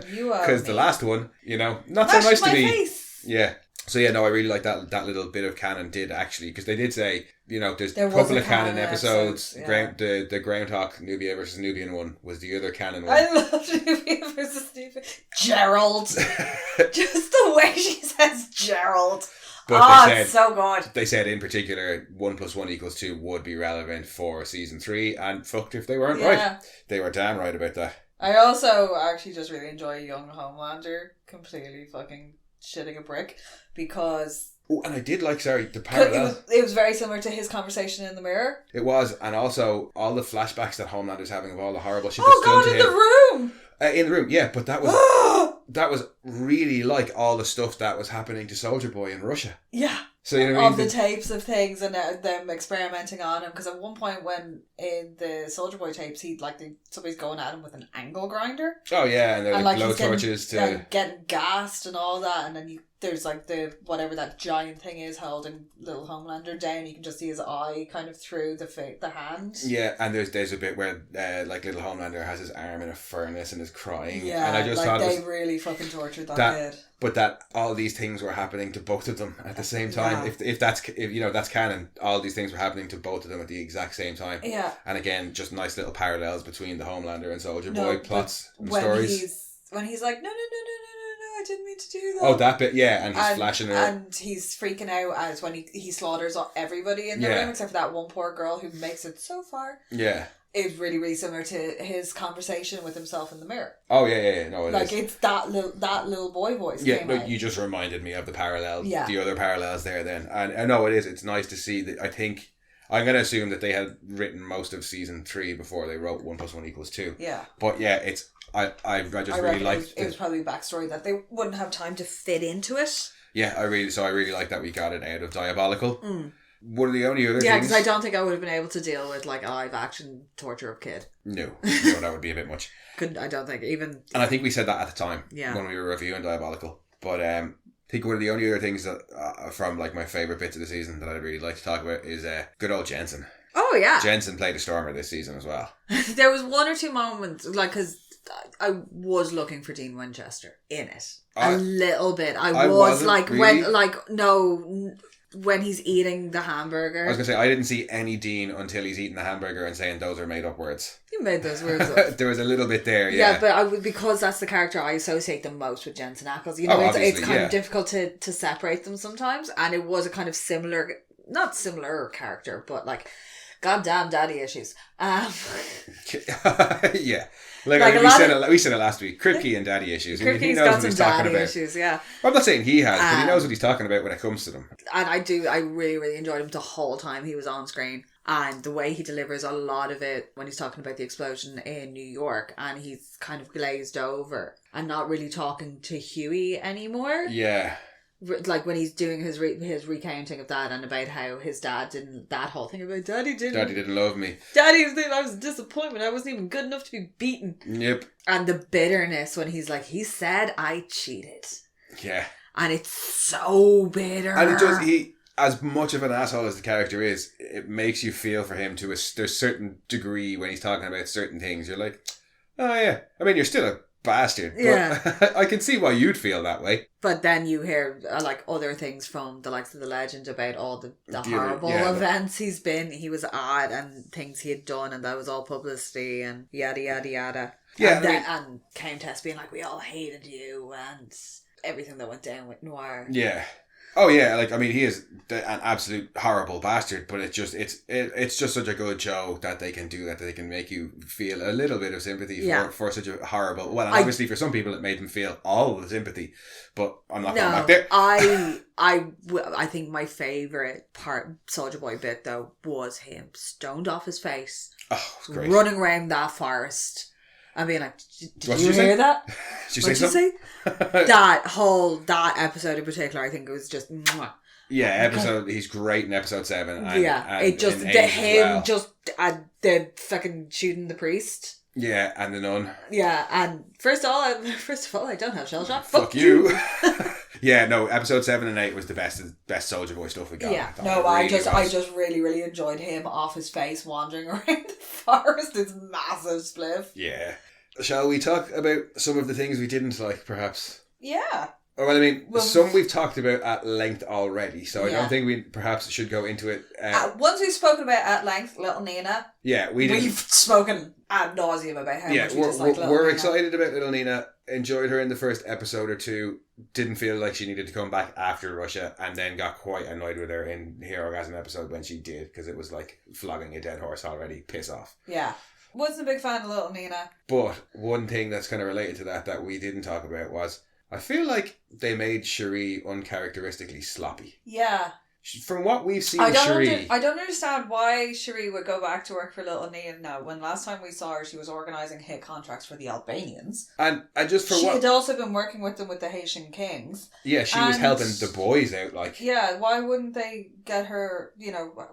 You owe me. Because the last one, not so nice to me. Face. Yeah. So I really like that little bit of canon did actually, because they did say, there's a couple of canon episodes. Yeah. The Groundhog Nubia versus Nubian one was the other canon one. I love Nubia versus Nubian. Gerald. Just the way she says Gerald. But it's so good. They said in particular 1 + 1 = 2 would be relevant for season 3, and fucked if they weren't right. They were damn right about that. I also actually just really enjoy young Homelander completely fucking shitting a brick, because Oh, and I did like, the parallel. It was very similar to his conversation in the mirror. It was, and also all the flashbacks that Homelander's having of all the horrible shit that's done to in him. the room! In the room, yeah, but that was really like all the stuff that was happening to Soldier Boy in Russia. Yeah. So you know what I mean? Of the tapes of things and them experimenting on him. Because at one point when in the Soldier Boy tapes, somebody's going at him with an angle grinder. Oh yeah, and they're like blow torches to... getting gassed and all that, and then there's like whatever that giant thing is holding little Homelander down. You can just see his eye kind of through the hand. Yeah, and there's a bit where like little Homelander has his arm in a furnace and is crying. Yeah, and I just like thought they really fucking tortured that kid. But that all these things were happening to both of them at the same time. Yeah. If that's canon, all these things were happening to both of them at the exact same time. Yeah. And again, just nice little parallels between the Homelander and Soldier Boy plots and stories. When he's like, no, I didn't mean to do that. Oh, that bit, yeah, and he's flashing her. And he's freaking out as when he slaughters everybody in the room except for that one poor girl who makes it so far. Yeah. It's really, really similar to his conversation with himself in the mirror. Oh, yeah. No, it is. It's that little boy voice. Yeah, no, you just reminded me of the parallel, the other parallels there then. And I know it is. It's nice to see that. I think, I'm going to assume that they had written most of season 3 before they wrote 1 + 1 = 2. Yeah. But yeah, it's... I just really liked it was probably a backstory that they wouldn't have time to fit into it. Yeah, I really like that we got it out of Diabolical. One of the only other things... Yeah, because I don't think I would have been able to deal with like a live action torture of kid. No, that would be a bit much. I don't think even... And I think we said that at the time when we were reviewing Diabolical. But I think one of the only other things that from like my favourite bits of the season that I'd really like to talk about is good old Jensen. Oh, yeah. Jensen played a Stormer this season as well. There was one or two moments, like, because I was looking for Dean Winchester in it. A little bit. I was like, really? When he's eating the hamburger. I was going to say, I didn't see any Dean until he's eating the hamburger and saying those are made up words. You made those words up. There was a little bit there, yeah. Yeah, but because that's the character I associate the most with Jensen Ackles. You know, it's kind of difficult to separate them sometimes. And it was a kind of not similar character, but like... Goddamn daddy issues. Yeah. We said it last week. Kripke and daddy issues. Kripke's he knows got what he's talking about. Issues, yeah. I'm not saying he has, but he knows what he's talking about when it comes to them. And I really, really enjoyed him the whole time he was on screen. And the way he delivers a lot of it when he's talking about the explosion in New York and he's kind of glazed over and not really talking to Huey anymore. Yeah. Like when he's doing his recounting of that and about how his dad didn't, that whole thing about Daddy didn't love me. I was a disappointment. I wasn't even good enough to be beaten. Yep. And the bitterness when he's like, he said I cheated. Yeah. And it's so bitter. And as much of an asshole as the character is, it makes you feel for him to a certain degree when he's talking about certain things. You're like, oh yeah. I mean, you're still a bastard. Yeah. I can see why you'd feel that way. But then you hear like other things from the likes of the legend about all the horrible events he was at and things he had done and that was all publicity and yada yada yada. Yeah. And Countess being like, we all hated you and everything that went down with Noir. Yeah. Oh yeah, like I mean, he is an absolute horrible bastard, but it's just such a good show that they can do that they can make you feel a little bit of sympathy for such a horrible. Well, and obviously for some people it made them feel all the sympathy, but I'm not going back there. I think my favourite Soldier Boy bit though was him stoned off his face, running around that forest. I mean, like, did you hear that? Did you say? That episode in particular, I think it was just. Mwah. Yeah, he's great in episode 7. And it just the fucking shooting the priest. Yeah, and the nun. Yeah, and first of all, I don't have shell shock. Fuck you. Yeah, no, episode 7 and 8 was the best Soldier Boy stuff we got. Yeah, I just really, really enjoyed him off his face wandering around the forest. It's massive spliff. Yeah. Shall we talk about some of the things we didn't like, perhaps? Yeah. Well, I mean, some we've talked about at length already, so I don't think we perhaps should go into it. Once we've spoken about at length, Little Nina. Yeah, we've spoken ad nauseum about how much we dislike Little Nina. We're excited about Little Nina. Enjoyed her in the first episode or two. Didn't feel like she needed to come back after Russia, and then got quite annoyed with her in Hero Gasm episode when she did, because it was like flogging a dead horse already. Piss off. Yeah. Wasn't a big fan of Little Nina. But one thing that's kind of related to that we didn't talk about was, I feel like they made Cherie uncharacteristically sloppy. Yeah. From what we've seen of Cherie... I don't understand why Cherie would go back to work for Little Nina now, when last time we saw her, she was organising hit contracts for the Albanians. And just for she had also been working with them with the Haitian Kings. Yeah, she was helping the boys out, like... Yeah, why wouldn't they get her,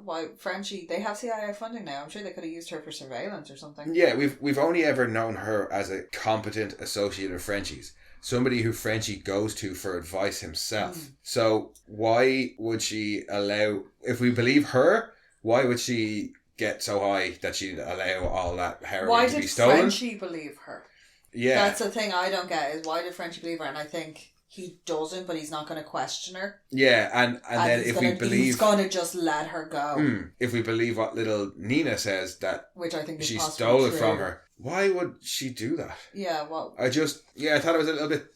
why Frenchie... They have CIA funding now. I'm sure they could have used her for surveillance or something. Yeah, we've only ever known her as a competent associate of Frenchie's. Somebody who Frenchie goes to for advice himself. So why would she allow... If we believe her, why would she get so high that she'd allow all that heroin to be stolen? Why did Frenchie believe her? Yeah. That's the thing I don't get, is why did Frenchie believe her? And I think he doesn't, but he's not going to question her. Yeah, and then if we believe... He's going to just let her go. If we believe what little Nina says, that which I think is she stole it from her. Why would she do that? Yeah, well... I thought it was a little bit...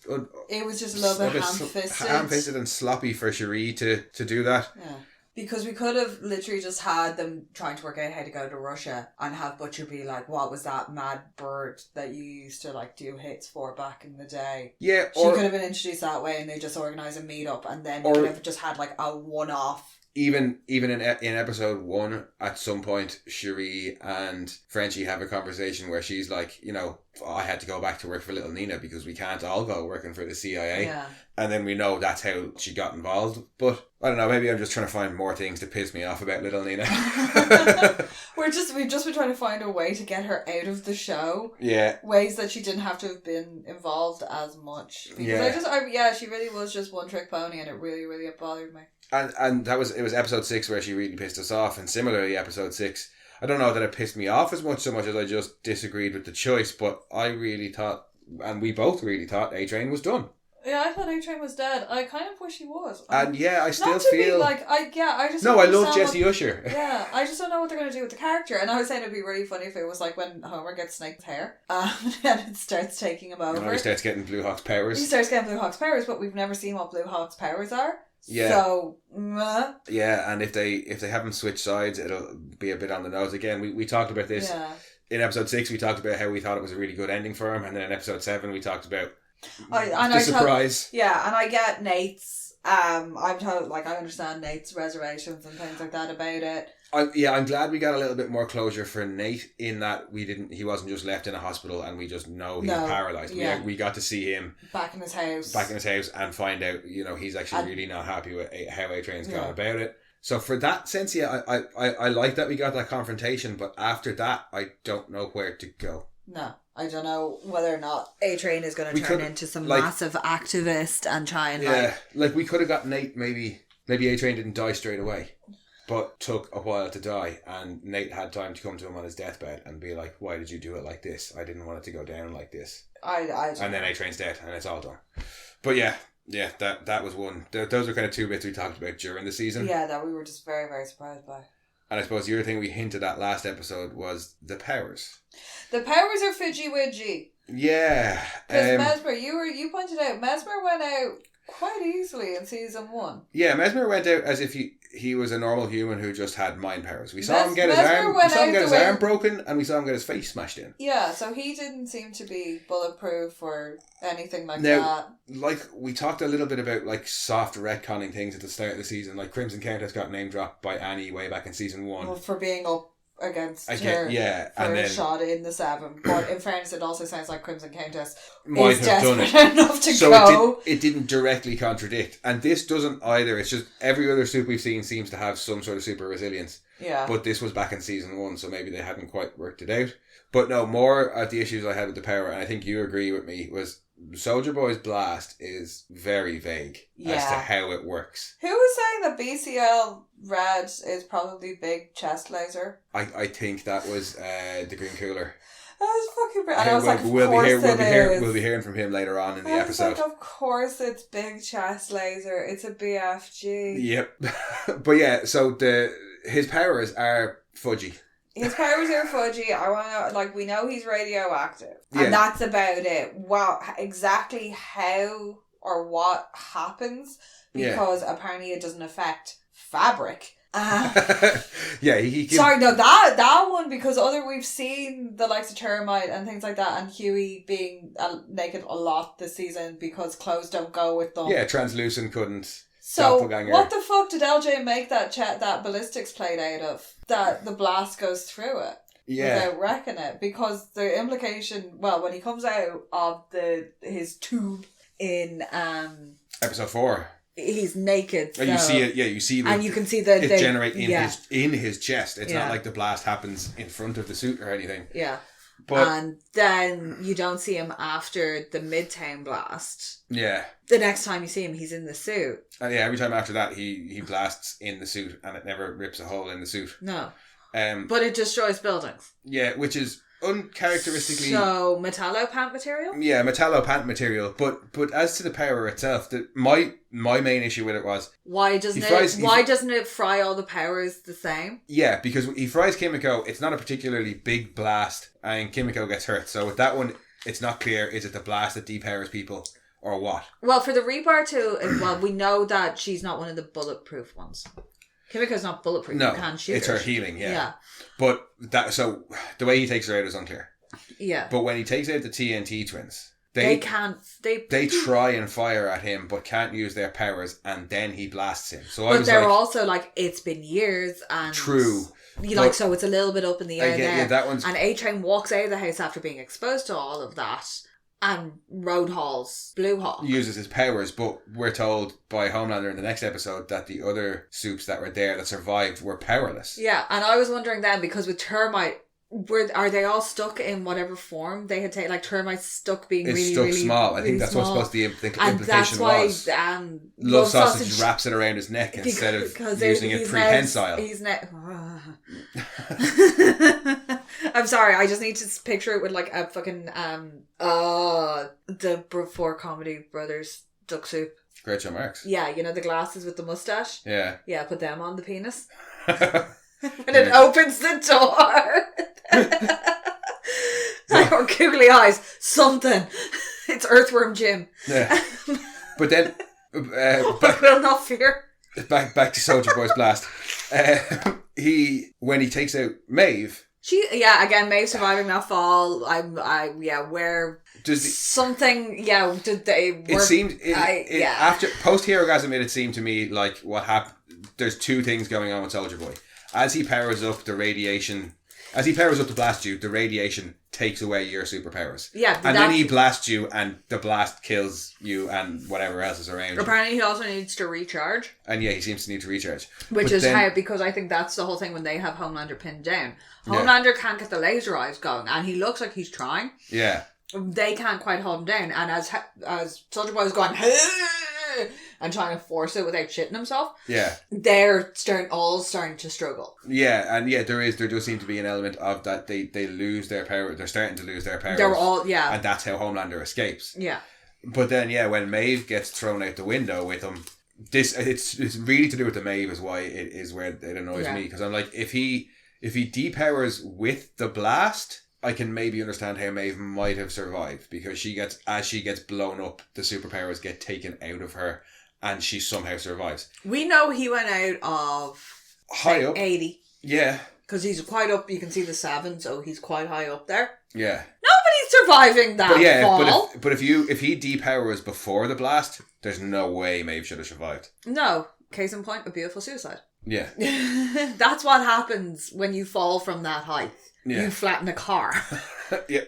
it was just a little bit ham-fisted. Ham-fisted and sloppy for Cherie to do that. Yeah. Because we could have literally just had them trying to work out how to go to Russia and have Butcher be like, what was that mad bird that you used to do hits for back in the day? Yeah, she could have been introduced that way, and they just organise a meet-up, and then we could have just had a one-off. Even in episode 1, at some point, Cherie and Frenchie have a conversation where she's like, I had to go back to work for Little Nina because we can't all go working for the CIA. Yeah. And then we know that's how she got involved. But I don't know, maybe I'm just trying to find more things to piss me off about Little Nina. We've just been trying to find a way to get her out of the show. Yeah. Ways that she didn't have to have been involved as much. Because she really was just one trick pony, and it really, really bothered me. And it was episode 6 where she really pissed us off, and similarly episode 6, I don't know that it pissed me off so much as I just disagreed with the choice, but I really thought, and we both really thought, A-Train was done. Yeah, I thought A-Train was dead. I kind of wish he was. And I still not to feel... I just... No, I love Jesse Usher. Yeah, I just don't know what they're going to do with the character. And I was saying it'd be really funny if it was like when Homer gets Snake's hair, and it starts taking him over. And he starts getting Blue Hawk's powers. He starts getting Blue Hawk's powers, but we've never seen what Blue Hawk's powers are. Yeah. So, yeah, and if they haven't switched sides, it'll be a bit on the nose again. We talked about this in episode 6. We talked about how we thought it was a really good ending for him, and then in episode 7 we talked about surprise. And I get Nate's. I'm told, I understand Nate's reservations and things like that about it. I'm glad we got a little bit more closure for Nate in that he wasn't just left in a hospital and we just know he's paralysed. Yeah. We got to see him back in his house and find out, he's actually really not happy with how A-Train's gone about it. So for that sense, I like that we got that confrontation, but after that, I don't know where to go. No, I don't know whether or not A-Train is going to turn into some massive activist and try and we could have got Nate, maybe A-Train didn't die straight away, but took a while to die, and Nate had time to come to him on his deathbed and be like, why did you do it like this? I didn't want it to go down like this. And then A-Train's dead and it's all done. But yeah, that was one. Those are kind of two bits we talked about during the season. Yeah, that we were just very, very surprised by. And I suppose the other thing we hinted at last episode was the powers. The powers are Fudgy Widgy. Yeah. Because Mesmer, you pointed out, Mesmer went out quite easily in season 1. Yeah, Mesmer went out as if he was a normal human who just had mind powers. We saw him get his arm broken, and we saw him get his face smashed in. Yeah, so he didn't seem to be bulletproof or anything like that. Like, we talked a little bit about soft retconning things at the start of the season. Like Crimson Countess got name dropped by Annie way back in season 1. Well, for being up against her for a shot in the 7. But in fairness, it also sounds like Crimson Countess might is have done it enough to go. It didn't directly contradict. And this doesn't either. It's just every other super we've seen seems to have some sort of super resilience. Yeah. But this was back in season 1, so maybe they hadn't quite worked it out. But no, more of the issues I had with the power, and I think you agree with me, was Soldier Boy's blast is very vague as to how it works. Who was saying that BCL Red is probably big chest laser? I think that was the Green Cooler. That was fucking brilliant. And I was like, we'll be hearing from him later on in the episode. Of course it's big chest laser. It's a BFG. Yep. But yeah, so his powers are Fudgy. His powers are Fudgy. I want to we know he's radioactive. And that's about it. Wow, exactly how or what happens, because apparently it doesn't affect fabric. Yeah, he Sorry, no, that one, because we've seen the likes of Termite and things like that, and Huey being naked a lot this season because clothes don't go with them. Yeah, Translucent couldn't. So what the fuck did LJ make that ballistics plate out of? That the blast goes through it. Yeah. Without wrecking it. Because the implication, well, when he comes out of his tube in episode 4. He's naked. And you see it, you see and you can see it generate in his chest. It's not like the blast happens in front of the suit or anything. Yeah. And then you don't see him after the Midtown blast. Yeah. The next time you see him, he's in the suit. And every time after that, he blasts in the suit, and it never rips a hole in the suit. No. But it destroys buildings. Yeah, which is uncharacteristically... So, metallopant material? Yeah, metallopant material. But as to the power itself, my main issue with it was... Why doesn't it fry all the powers the same? Yeah, because he fries Kimiko, it's not a particularly big blast, and Kimiko gets hurt. So with that one, it's not clear, is it the blast that depowers people, or what? Well, for the rebar too, we know that she's not one of the bulletproof ones. Kimiko's not bulletproof. No, you can't shoot it's her healing, yeah. But the way he takes her out is unclear. Yeah. But when he takes out the TNT twins, they can't. They try and fire at him, but can't use their powers, and then he blasts him. So but they're also like, it's been years, and true. So it's a little bit up in the air there. Yeah, that one's... And A-Train walks out of the house after being exposed to all of that. And Blue Hawk uses his powers, but we're told by Homelander in the next episode that the other soups that were there that survived were powerless. Yeah, and I was wondering then, because with Termite, are they all stuck in whatever form they had taken? Like Termite's stuck being really small. I think that's small. what's supposed to be the and implication that's why, was. Love Sausage wraps it around his neck instead of using it prehensile. I'm sorry, I just need to picture it with like a fucking the Before Comedy Brothers duck soup. Great Joe Marks. Yeah, you know the glasses with the mustache? Yeah. Yeah, put them on the penis. When it opens the door. Or googly eyes. Something. It's Earthworm Jim. Yeah. But then I will not fear. Back to Soldier Boy's blast. When he takes out Maeve. Maeve surviving that fall. Where did they work? It seemed after post Herogasm it seemed to me like what happened. There's two things going on with Soldier Boy. As he powers up the blast you, the radiation takes away your superpowers. Yeah, and then he blasts you, and the blast kills you and whatever else is around. Apparently, he also needs to recharge. And he seems to need to recharge. Because I think that's the whole thing when they have Homelander pinned down. Homelander can't get the laser eyes going, and he looks like he's trying. Yeah. They can't quite hold him down, and as Soldier Boy is going and trying to force it without shitting himself. Yeah. They're starting to struggle. Yeah, and there does seem to be an element of that they lose their power. They're starting to lose their powers. They're all, and that's how Homelander escapes. Yeah. But then, when Maeve gets thrown out the window with him, it's really to do with the Maeve is why it is where it annoys me, because I'm like, if he depowers with the blast, I can maybe understand how Maeve might have survived, because as she gets blown up, the superpowers get taken out of her, and she somehow survives. We know he went out of high up 80. Yeah. Because he's quite up, you can see the 7, so he's quite high up there. Yeah. Nobody's surviving that fall. But if he depowers before the blast, there's no way Maeve should have survived. No. Case in point, a beautiful suicide. Yeah. That's what happens when you fall from that height. Yeah. You flatten a car. Yeah.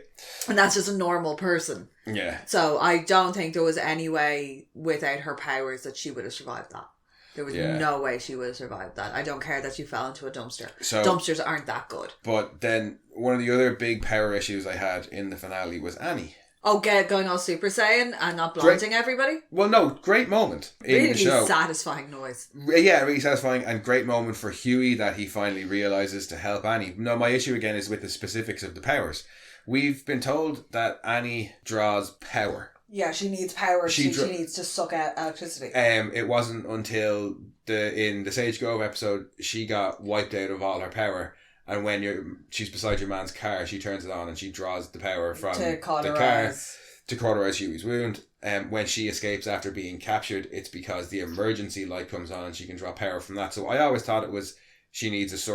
And that's just a normal person. Yeah. So I don't think there was any way without her powers that she would have survived that. There was no way she would have survived that. I don't care that she fell into a dumpster. So, dumpsters aren't that good. But then one of the other big power issues I had in the finale was Annie. Oh, going all Super Saiyan and not blinding everybody? Well, no, great moment in the show. Really satisfying noise. Yeah, really satisfying, and great moment for Huey that he finally realises to help Annie. No, my issue again is with the specifics of the powers. We've been told that Annie draws power. Yeah, she needs power. She needs to suck out electricity. It wasn't until in the Sage Grove episode she got wiped out of all her power. And when she's beside your man's car, she turns it on and she draws the power from the car. to cauterize Huey's wound. When she escapes after being captured, it's because the emergency light comes on and she can draw power from that. So I always thought it was she needs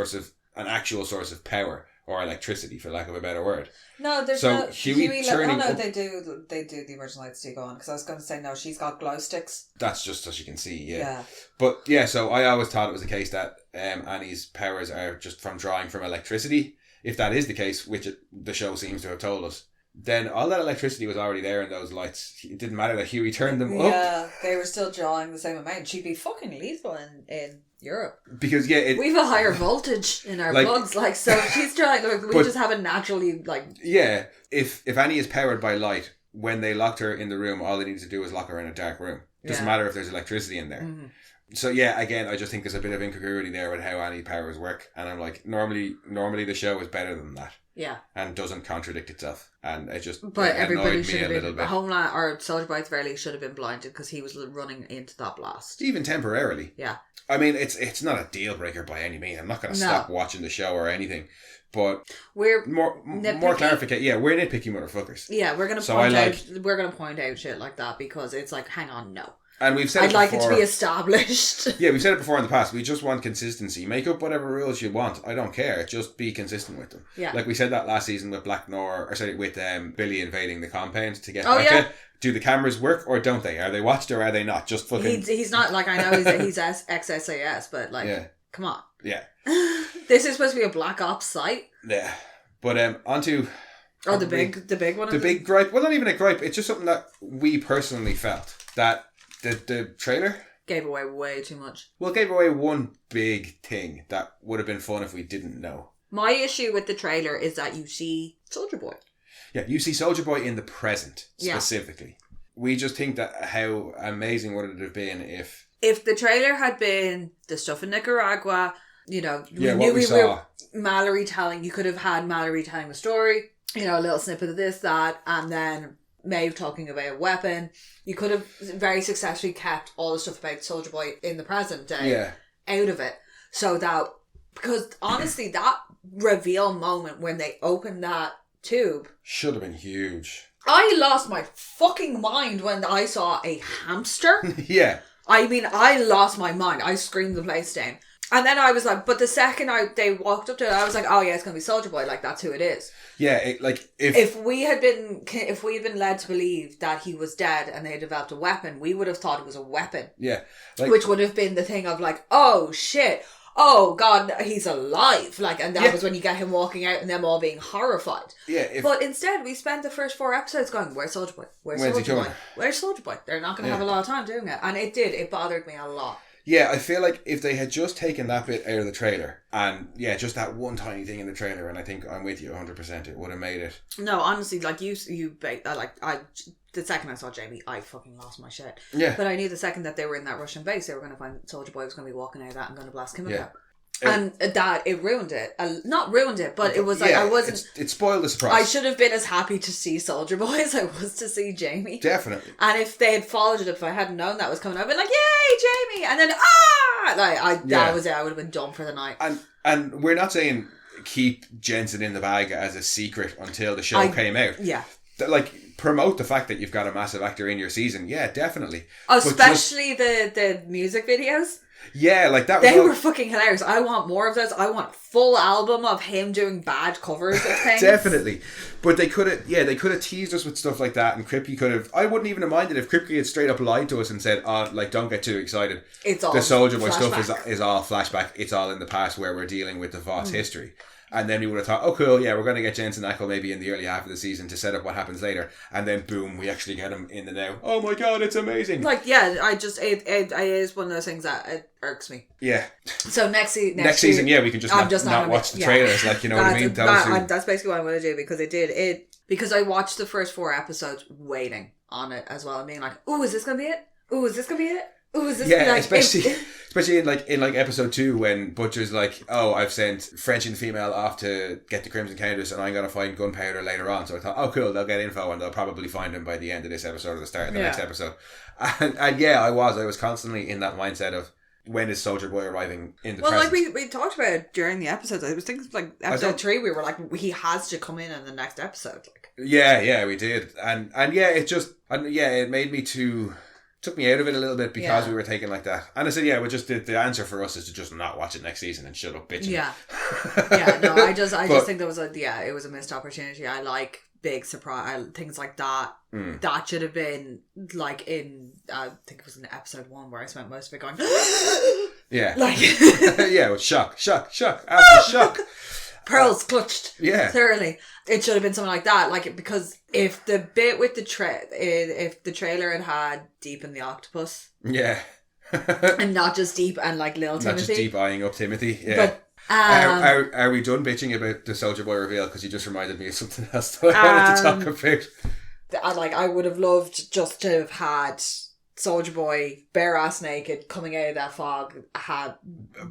an actual source of power or electricity, for lack of a better word. No, there's so no Huey turning they do the emergency lights do go on, because I was going to say no, she's got glow sticks. That's just so she can see, yeah. But yeah, so I always thought it was the case that Annie's powers are just from drawing from electricity. If that is the case, which the show seems to have told us, then all that electricity was already there in those lights. It didn't matter that Huey turned them up. Yeah, they were still drawing the same amount. She'd be fucking lethal in Europe. Because, we've a higher voltage in our bloods, so she's trying, we just have a naturally, Yeah, if Annie is powered by light, when they locked her in the room, all they needed to do was lock her in a dark room. Doesn't matter if there's electricity in there. Mm-hmm. So yeah, again, I just think there's a bit of incongruity there with how Annie powers work, and I'm like, normally the show is better than that. Yeah. And doesn't contradict itself. And it just everybody should annoyed me a little bit. Homeland or Soldier Boy at the very least should have been blinded because he was running into that blast. Even temporarily. Yeah. I mean, it's not a deal breaker by any means. I'm not going to stop watching the show or anything. But we're more clarification. Yeah, we're nitpicky motherfuckers. Yeah, we're gonna point out shit like that because it's like, hang on, no. And we've said I'd like it to be established. Yeah, we've said it before in the past. We just want consistency. Make up whatever rules you want. I don't care. Just be consistent with them. Yeah. Like we said that last season with with Billy invading the compound to get Becca. Yeah. Do the cameras work or don't they? Are they watched or are they not? Just fucking... He's not, I know he's ex-SAS, but come on. Yeah. This is supposed to be a Black Ops site. Yeah. But onto... Oh, the big one? The big gripe. Well, not even a gripe. It's just something that we personally felt. That the trailer... Gave away way too much. Well, it gave away one big thing that would have been fun if we didn't know. My issue with the trailer is that you see Soldier Boy. Yeah, you see Soldier Boy in the present, specifically. Yeah. We just think that how amazing would it have been if the trailer had been the stuff in Nicaragua, we saw. Mallory telling, you could have had Mallory telling the story, a little snippet of this, that, and then Maeve talking about a weapon. You could have very successfully kept all the stuff about Soldier Boy in the present day out of it. So that, because honestly, that reveal moment when they opened that tube should have been huge. I lost my fucking mind when I saw a hamster. Yeah. I mean, I lost my mind. I screamed the place down. And then I was like, but the second they walked up to it, I was like, oh yeah, it's going to be Soldier Boy. That's who it is. Yeah, if we had been led to believe that he was dead and they had developed a weapon, we would have thought it was a weapon. Yeah. Which would have been the thing of oh shit. Oh God, he's alive! And that was when you get him walking out and them all being horrified. Yeah. But instead, we spent the first 4 episodes going, "Where's Soldier Boy? Where's Soldier Boy? Where's Soldier Boy?" They're not going to have a lot of time doing it, and it did. It bothered me a lot. Yeah, I feel like if they had just taken that bit out of the trailer, and just that one tiny thing in the trailer, and I think I'm with you 100%, it would have made it. No, honestly, the second I saw Jamie, I fucking lost my shit. Yeah. But I knew the second that they were in that Russian base, they were going to find Soldier Boy was going to be walking out of that and going to blast Kimiko. Yeah. And that, it ruined it. Not ruined it, but it was I wasn't... It spoiled the surprise. I should have been as happy to see Soldier Boy as I was to see Jamie. Definitely. And if they had followed it, if I hadn't known that was coming, I'd been like, yay, Jamie! And then, that was it. I would have been done for the night. And we're not saying keep Jensen in the bag as a secret until the show came out. Yeah. Promote the fact that you've got a massive actor in your season. Yeah, definitely. Especially the music videos. Yeah, that they were fucking hilarious. I want more of those. I want full album of him doing bad covers of things. Definitely. But they could have teased us with stuff like that, and Kripke could have... I wouldn't even have minded if Kripke had straight up lied to us and said, don't get too excited. It's all the Soldier Boy flashback. Stuff is all flashback. It's all in the past where we're dealing with the Voss history. And then we would have thought, oh cool, yeah, we're going to get Jensen Ackles maybe in the early half of the season to set up what happens later. And then boom, we actually get him in the now. Oh my God, it's amazing. It is one of those things that it irks me. Yeah. So next season, we can just not watch the trailers. What I mean? That's basically what I'm going to do because I watched the first 4 episodes waiting on it as well and being like, ooh, is this going to be it? Ooh, is this going to be it? Ooh, is this especially in episode 2 when Butcher's like, oh, I've sent French and female off to get the Crimson Countess and I'm going to find gunpowder later on. So I thought, oh cool, they'll get info and they'll probably find him by the end of this episode or the start of the next episode. And I was constantly in that mindset of, when is Soldier Boy arriving in the present? present? Like we talked about it during the episodes. I was thinking like episode 3, we were like, he has to come in the next episode. Like, yeah, we did, and yeah, it made me took me out of it a little bit because we were taking like that. And I said, we just did the answer for us is to just not watch it next season and shut up bitching. Yeah. No, I just think there was it was a missed opportunity. I like big surprise things like that. That should have been like in I think it was in episode 1 where I spent most of it going yeah. Like with shock after shock. Pearls clutched. Yeah. Thoroughly. It should have been something like that. Like, because if the bit with the if the trailer had Deep and the octopus. Yeah. And not just Deep and like little Timothy. Not just Deep eyeing up Timothy. Yeah. But are we done bitching about the Soldier Boy reveal? Because you just reminded me of something else that I wanted to talk about. I would have loved just to have had Soldier Boy bare ass naked coming out of that fog had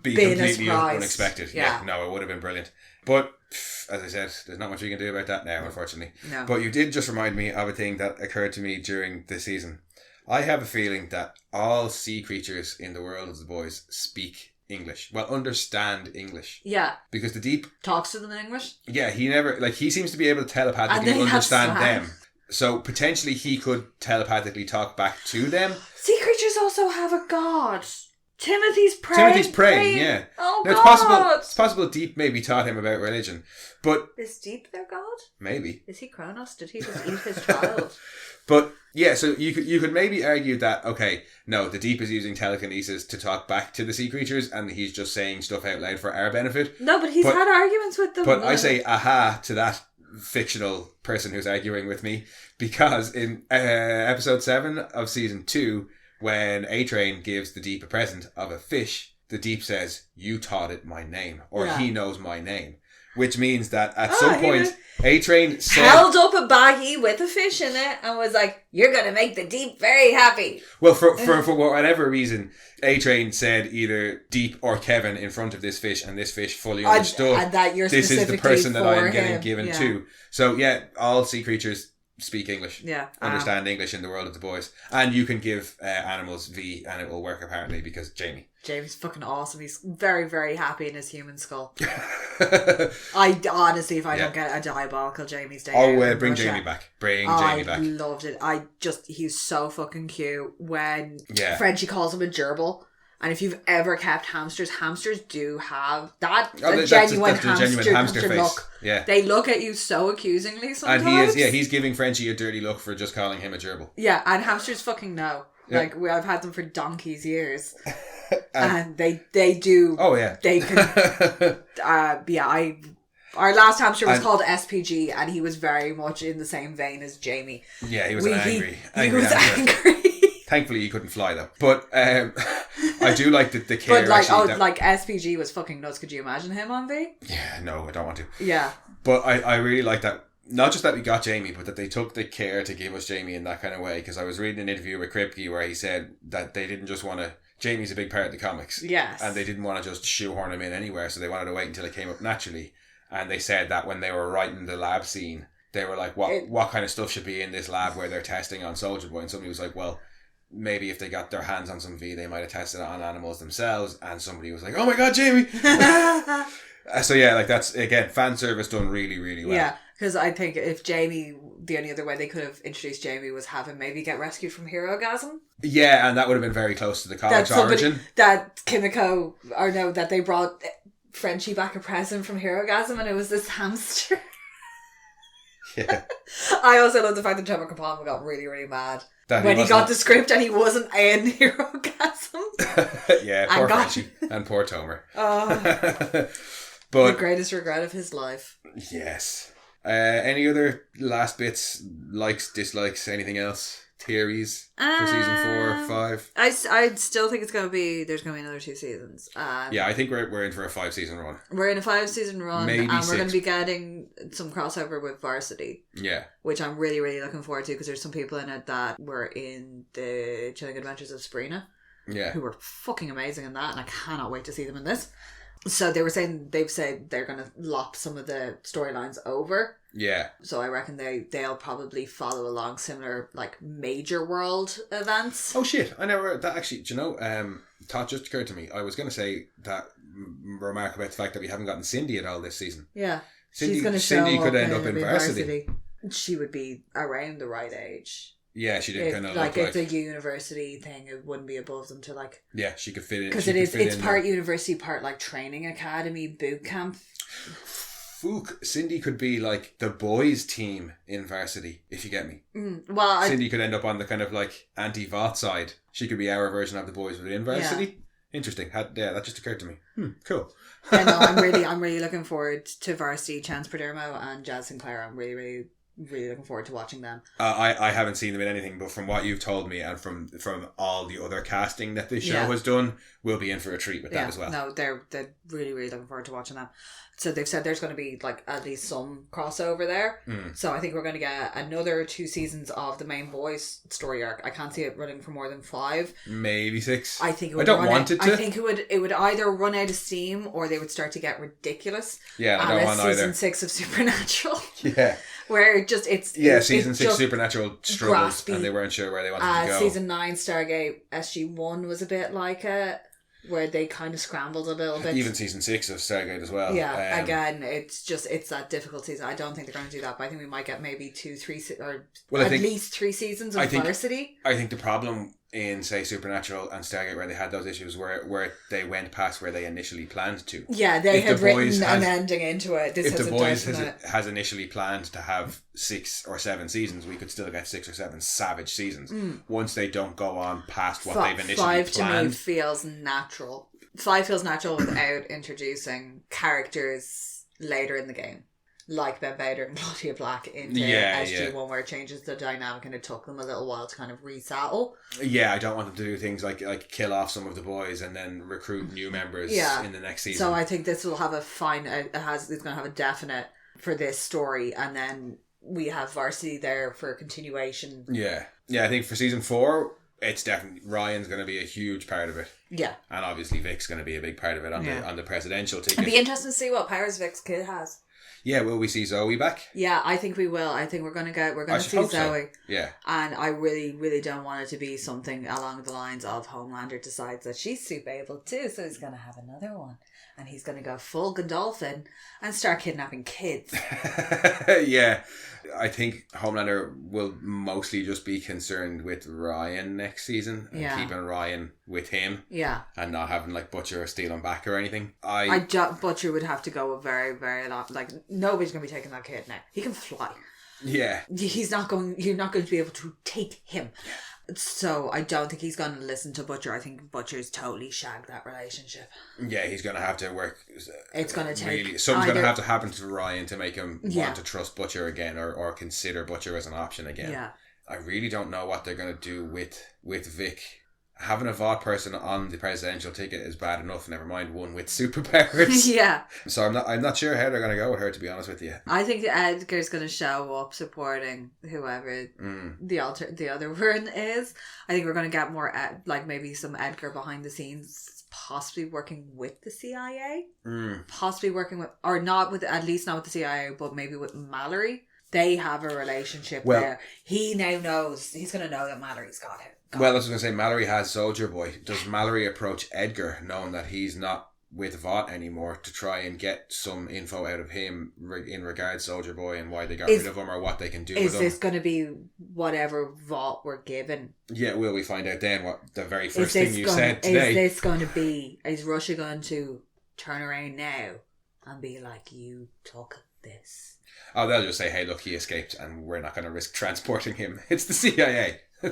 been completely unexpected. Yeah, no, it would have been brilliant. But as I said, there's not much we can do about that now, unfortunately. No. But you did just remind me of a thing that occurred to me during this season. I have a feeling that all sea creatures in the world of the boys speak English. Well, understand English. Yeah. Because the Deep talks to them in English. Yeah, he seems to be able to telepathically understand them. So potentially he could telepathically talk back to them. Sea creatures also have a god. Timothy's praying. Yeah. Oh, now, God. It's possible Deep maybe taught him about religion. But is Deep their god? Maybe. Is he Kronos? Did he just eat his child? But yeah, so you could maybe argue that, okay, no, the Deep is using telekinesis to talk back to the sea creatures and he's just saying stuff out loud for our benefit. No, but he's had arguments with them. But I say aha to that fictional person who's arguing with me, because in episode 7 of season 2, when A-Train gives the Deep a present of a fish, the Deep says, "You taught it my name," or he knows my name. Which means that at some point, A-Train held up a baggie with a fish in it and was like, "You're going to make the Deep very happy." Well, for whatever reason, A-Train said either Deep or Kevin in front of this fish, and this fish fully understood and that you're this is the person that I'm getting given yeah. to. So yeah, all sea creatures speak English. Yeah. Understand English in the world of the boys. And you can give animals V and it will work apparently because Jamie's fucking awesome. He's very, very happy in his human skull. I honestly, if I don't get a Diabolical Jamie's day. Bring Jamie back. Jamie back. I loved it. He's so fucking cute when Frenchie calls him a gerbil. And if you've ever kept hamsters do have that genuine hamster face. Look. Yeah. They look at you so accusingly And sometimes. he's giving Frenchie a dirty look for just calling him a gerbil. Yeah, and hamsters fucking know. Yeah. Like, I've had them for donkey's years. and they do. Oh, yeah. They can. Our last hamster was called SPG, and he was very much in the same vein as Jamie. Yeah, he was angry. He was angry. Thankfully, he couldn't fly though. But I do like the care. But like SPG was fucking nuts. Could you imagine him on V? Yeah, no, I don't want to. Yeah. But I really like that. Not just that we got Jamie, but that they took the care to give us Jamie in that kind of way. Because I was reading an interview with Kripke where he said that they didn't just want to. Jamie's a big part of the comics. Yes. And they didn't want to just shoehorn him in anywhere, so they wanted to wait until it came up naturally. And they said that when they were writing the lab scene, they were like, what kind of stuff should be in this lab where they're testing on Soldier Boy? And somebody was like, well, maybe if they got their hands on some V, they might have tested it on animals themselves. And somebody was like, oh my God, Jamie! So yeah, like that's, again, fan service done really, really well. Yeah, because I think if Jamie, the only other way they could have introduced Jamie was have him maybe get rescued from Herogasm. Yeah, and that would have been very close to the comics origin. That they brought Frenchie back a present from Herogasm and it was this hamster. Yeah. I also love the fact that Trevor Capalma got really, really mad when he got the script and he wasn't in Herogasm. Yeah, poor Frenchie and poor Tomer. But the greatest regret of his life. Yes. Any other last bits, likes, dislikes, anything else? Theories for season 4 or 5? I still think there's going to be another 2 seasons. Yeah, I think we're in for a 5-season run. We're in a 5-season run, maybe and 6. we're going to be getting some crossover with Varsity. Yeah, which I'm really, really looking forward to because there's some people in it that were in the Chilling Adventures of Sabrina. Yeah, who were fucking amazing in that, and I cannot wait to see them in this. So they've said they're going to lop some of the storylines over. Yeah. So I reckon they'll probably follow along similar like major world events. Oh shit! I never that actually. Do you know? Thought just occurred to me. I was going to say that remark about the fact that we haven't gotten Cindy at all this season. Yeah, Cindy could end up in varsity. She would be around the right age. Yeah, she did kind of like it's a university thing. It wouldn't be above them to like. Yeah, she could fit in because it's part university, part like training academy, boot camp. Cindy could be like the boys' team in varsity, if you get me. Well, Cindy could end up on the kind of like anti-Vought side. She could be our version of the boys within varsity. Yeah. Interesting. That just occurred to me. Cool. Yeah, no, I'm really looking forward to varsity. Chance Perdermo and Jazz Sinclair. I'm really looking forward to watching them. I haven't seen them in anything, but from what you've told me and from all the other casting that this show has done, we'll be in for a treat with that as well. No, they're really looking forward to watching them. So they've said there's going to be like at least some crossover there. So I think we're going to get another 2 seasons of the main boys story arc. I can't see it running for more than 5, maybe 6. I think it would. I think it would either run out of steam or they would start to get ridiculous. Yeah, I don't want either. Season 6 of Supernatural. Yeah. Where it just season 6 Supernatural struggled graspy. And they weren't sure where they wanted to go. Season 9 Stargate SG-1 was a bit like it, where they kind of scrambled a little bit. Even season 6 of Stargate as well. Yeah, again, it's that difficult season. I don't think they're going to do that, but I think we might get maybe 2, 3, or at least 3 seasons of varsity. I think the problem in, say, Supernatural and Stargate, where they had those issues where they went past where they initially planned to. Yeah, they had written an ending into it. If The Boys has initially planned to have 6 or 7 seasons, we could still get 6 or 7 savage seasons. Once they don't go on past what they've initially 5 planned. 5 to me feels natural. 5 feels natural without introducing characters later in the game. Like Ben Bader and Claudia Black into SG1 where it changes the dynamic and it took them a little while to kind of resettle. Yeah, I don't want them to do things like kill off some of the boys and then recruit new members in the next season. So I think this will have it's going to have a definite for this story, and then we have varsity there for continuation. Yeah. Yeah, I think for season 4 it's definitely Ryan's going to be a huge part of it. Yeah. And obviously Vic's going to be a big part of it on the presidential ticket. It'd be interesting to see what powers Vic's kid has. Yeah, will we see Zoe back? Yeah, I think we will. I think we're going to see Zoe. So. Yeah. And I really don't want it to be something along the lines of Homelander decides that she's super able too, so he's going to have another one. And he's going to go full Gandolfin and start kidnapping kids. Yeah. I think Homelander will mostly just be concerned with Ryan next season and keeping Ryan with him. Yeah. And not having like Butcher steal him back or anything. Butcher would have to go a very, very lot. Like, nobody's going to be taking that kid now. He can fly. Yeah. You're not going to be able to take him. So I don't think he's going to listen to Butcher. I think Butcher's totally shagged that relationship. Yeah, he's going to have to work. It's going to take... Really, something's going to have to happen to Ryan to make him want to trust Butcher again or consider Butcher as an option again. Yeah. I really don't know what they're going to do with Vic. Having a Vought person on the presidential ticket is bad enough, never mind one with superpowers. Yeah. So I'm not sure how they're going to go with her, to be honest with you. I think Edgar's going to show up supporting whoever the other one is. I think we're going to get more maybe some Edgar behind the scenes, possibly working with the CIA. Possibly working with, or not with, at least not with the CIA, but maybe with Mallory. They have a relationship where he now knows, he's going to know that Mallory's got him. Well, I was going to say, Mallory has Soldier Boy. Does Mallory approach Edgar, knowing that he's not with Vought anymore, to try and get some info out of him in regards to Soldier Boy and why they got rid of him or what they can do with him? Is this going to be whatever Vought we're given? Yeah, will we find out then what the very first thing you said today? Is Russia going to turn around now and be like, you took this? Oh, they'll just say, hey, look, he escaped and we're not going to risk transporting him. It's the CIA. We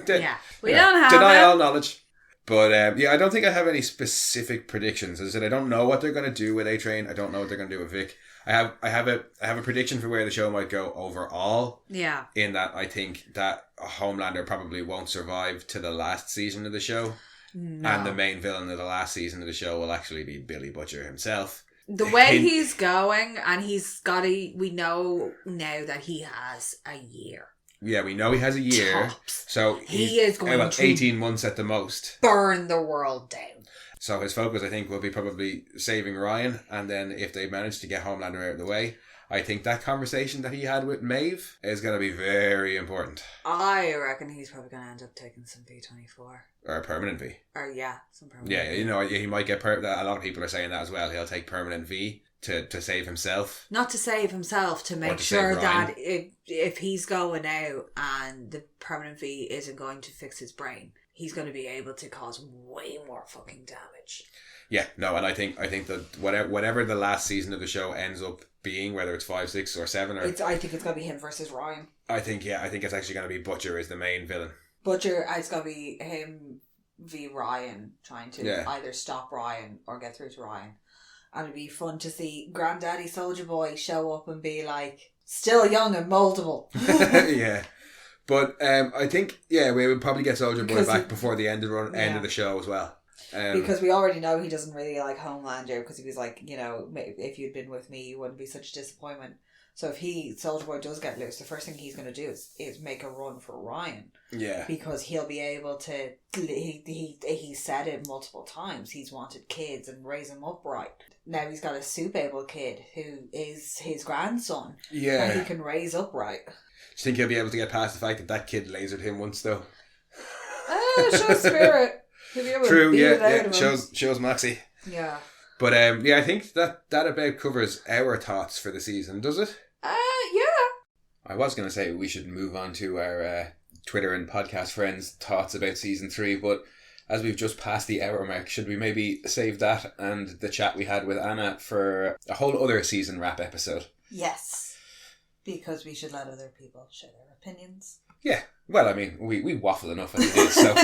don't have deny all knowledge. But I don't think I have any specific predictions. As I said, I don't know what they're going to do with A-Train. I don't know what they're going to do with Vic. I have a prediction for where the show might go overall. Yeah. In that I think that Homelander probably won't survive to the last season of the show. No. And the main villain of the last season of the show will actually be Billy Butcher himself. The way he's going, and we know now that he has a year. Yeah, we know he has a year. Tops. So he is going to 18 months at the most. Burn the world down. So his focus, I think, will be probably saving Ryan, and then if they manage to get Homelander out of the way, I think that conversation that he had with Maeve is going to be very important. I reckon he's probably going to end up taking some V24. Or a permanent V. Or some permanent V. You know, he might get... A lot of people are saying that as well. He'll take permanent V to save himself. Not to save himself, to make sure that if he's going out and the permanent V isn't going to fix his brain, he's going to be able to cause way more fucking damage. Yeah, no, and I think that whatever the last season of the show ends up being, whether it's 5, 6 or 7 or... I think it's going to be him versus Ryan. I think it's actually going to be Butcher as the main villain. Butcher, it's going to be him v Ryan, trying to either stop Ryan or get through to Ryan. And it'd be fun to see Granddaddy Soldier Boy show up and be like, still young and moldable. Yeah. But I think, we would probably get Soldier Boy back before the end of the show as well. Because we already know he doesn't really like Homelander, because he was like, you know, if you'd been with me, you wouldn't be such a disappointment. So if Soldier Boy does get loose, the first thing he's going to do is make a run for Ryan. Yeah. Because he'll be able to, he said it multiple times, he's wanted kids and raise them up right. Now he's got a soup-able kid who is his grandson. Yeah. And he can raise up right. Do you think he'll be able to get past the fact that kid lasered him once though? Shows spirit. True, yeah. Shows Moxie. Yeah. But I think that about covers our thoughts for the season, does it? Yeah. I was going to say we should move on to our Twitter and podcast friends' thoughts about season 3, but as we've just passed the hour mark, should we maybe save that and the chat we had with Anna for a whole other season wrap episode? Yes. Because we should let other people share their opinions. Yeah. Well, I mean, we waffle enough as it is, so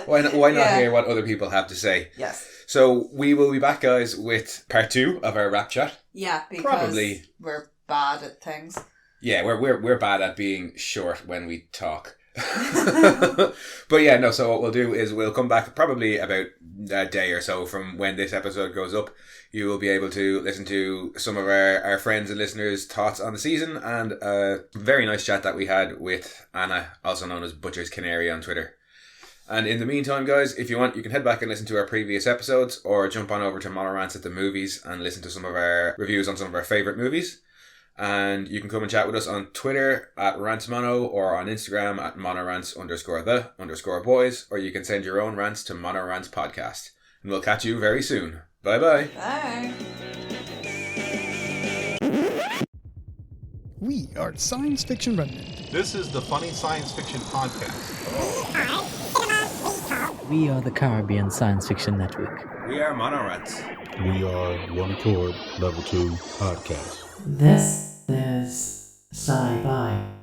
why not hear what other people have to say? Yes. So we will be back, guys, with part 2 of our rap chat. Yeah, because we're bad at things. Yeah, we're bad at being short when we talk. But so what we'll do is we'll come back probably about a day or so from when this episode goes up. You will be able to listen to some of our friends and listeners' thoughts on the season and a very nice chat that we had with Anna, also known as Butcher's Canary on Twitter. And in the meantime, guys, if you want, you can head back and listen to our previous episodes or jump on over to Mono Rants at the Movies and listen to some of our reviews on some of our favourite movies. And you can come and chat with us on Twitter at rantsmono or on Instagram at monorants_the_boys, or you can send your own rants to monorantspodcast. And we'll catch you very soon. Bye-bye. Bye. We are Science Fiction Remnant. This is the Funny Science Fiction Podcast. We are the Caribbean Science Fiction Network. We are Monorants. We are One Accord Level 2 Podcast. This is Sci-Fi.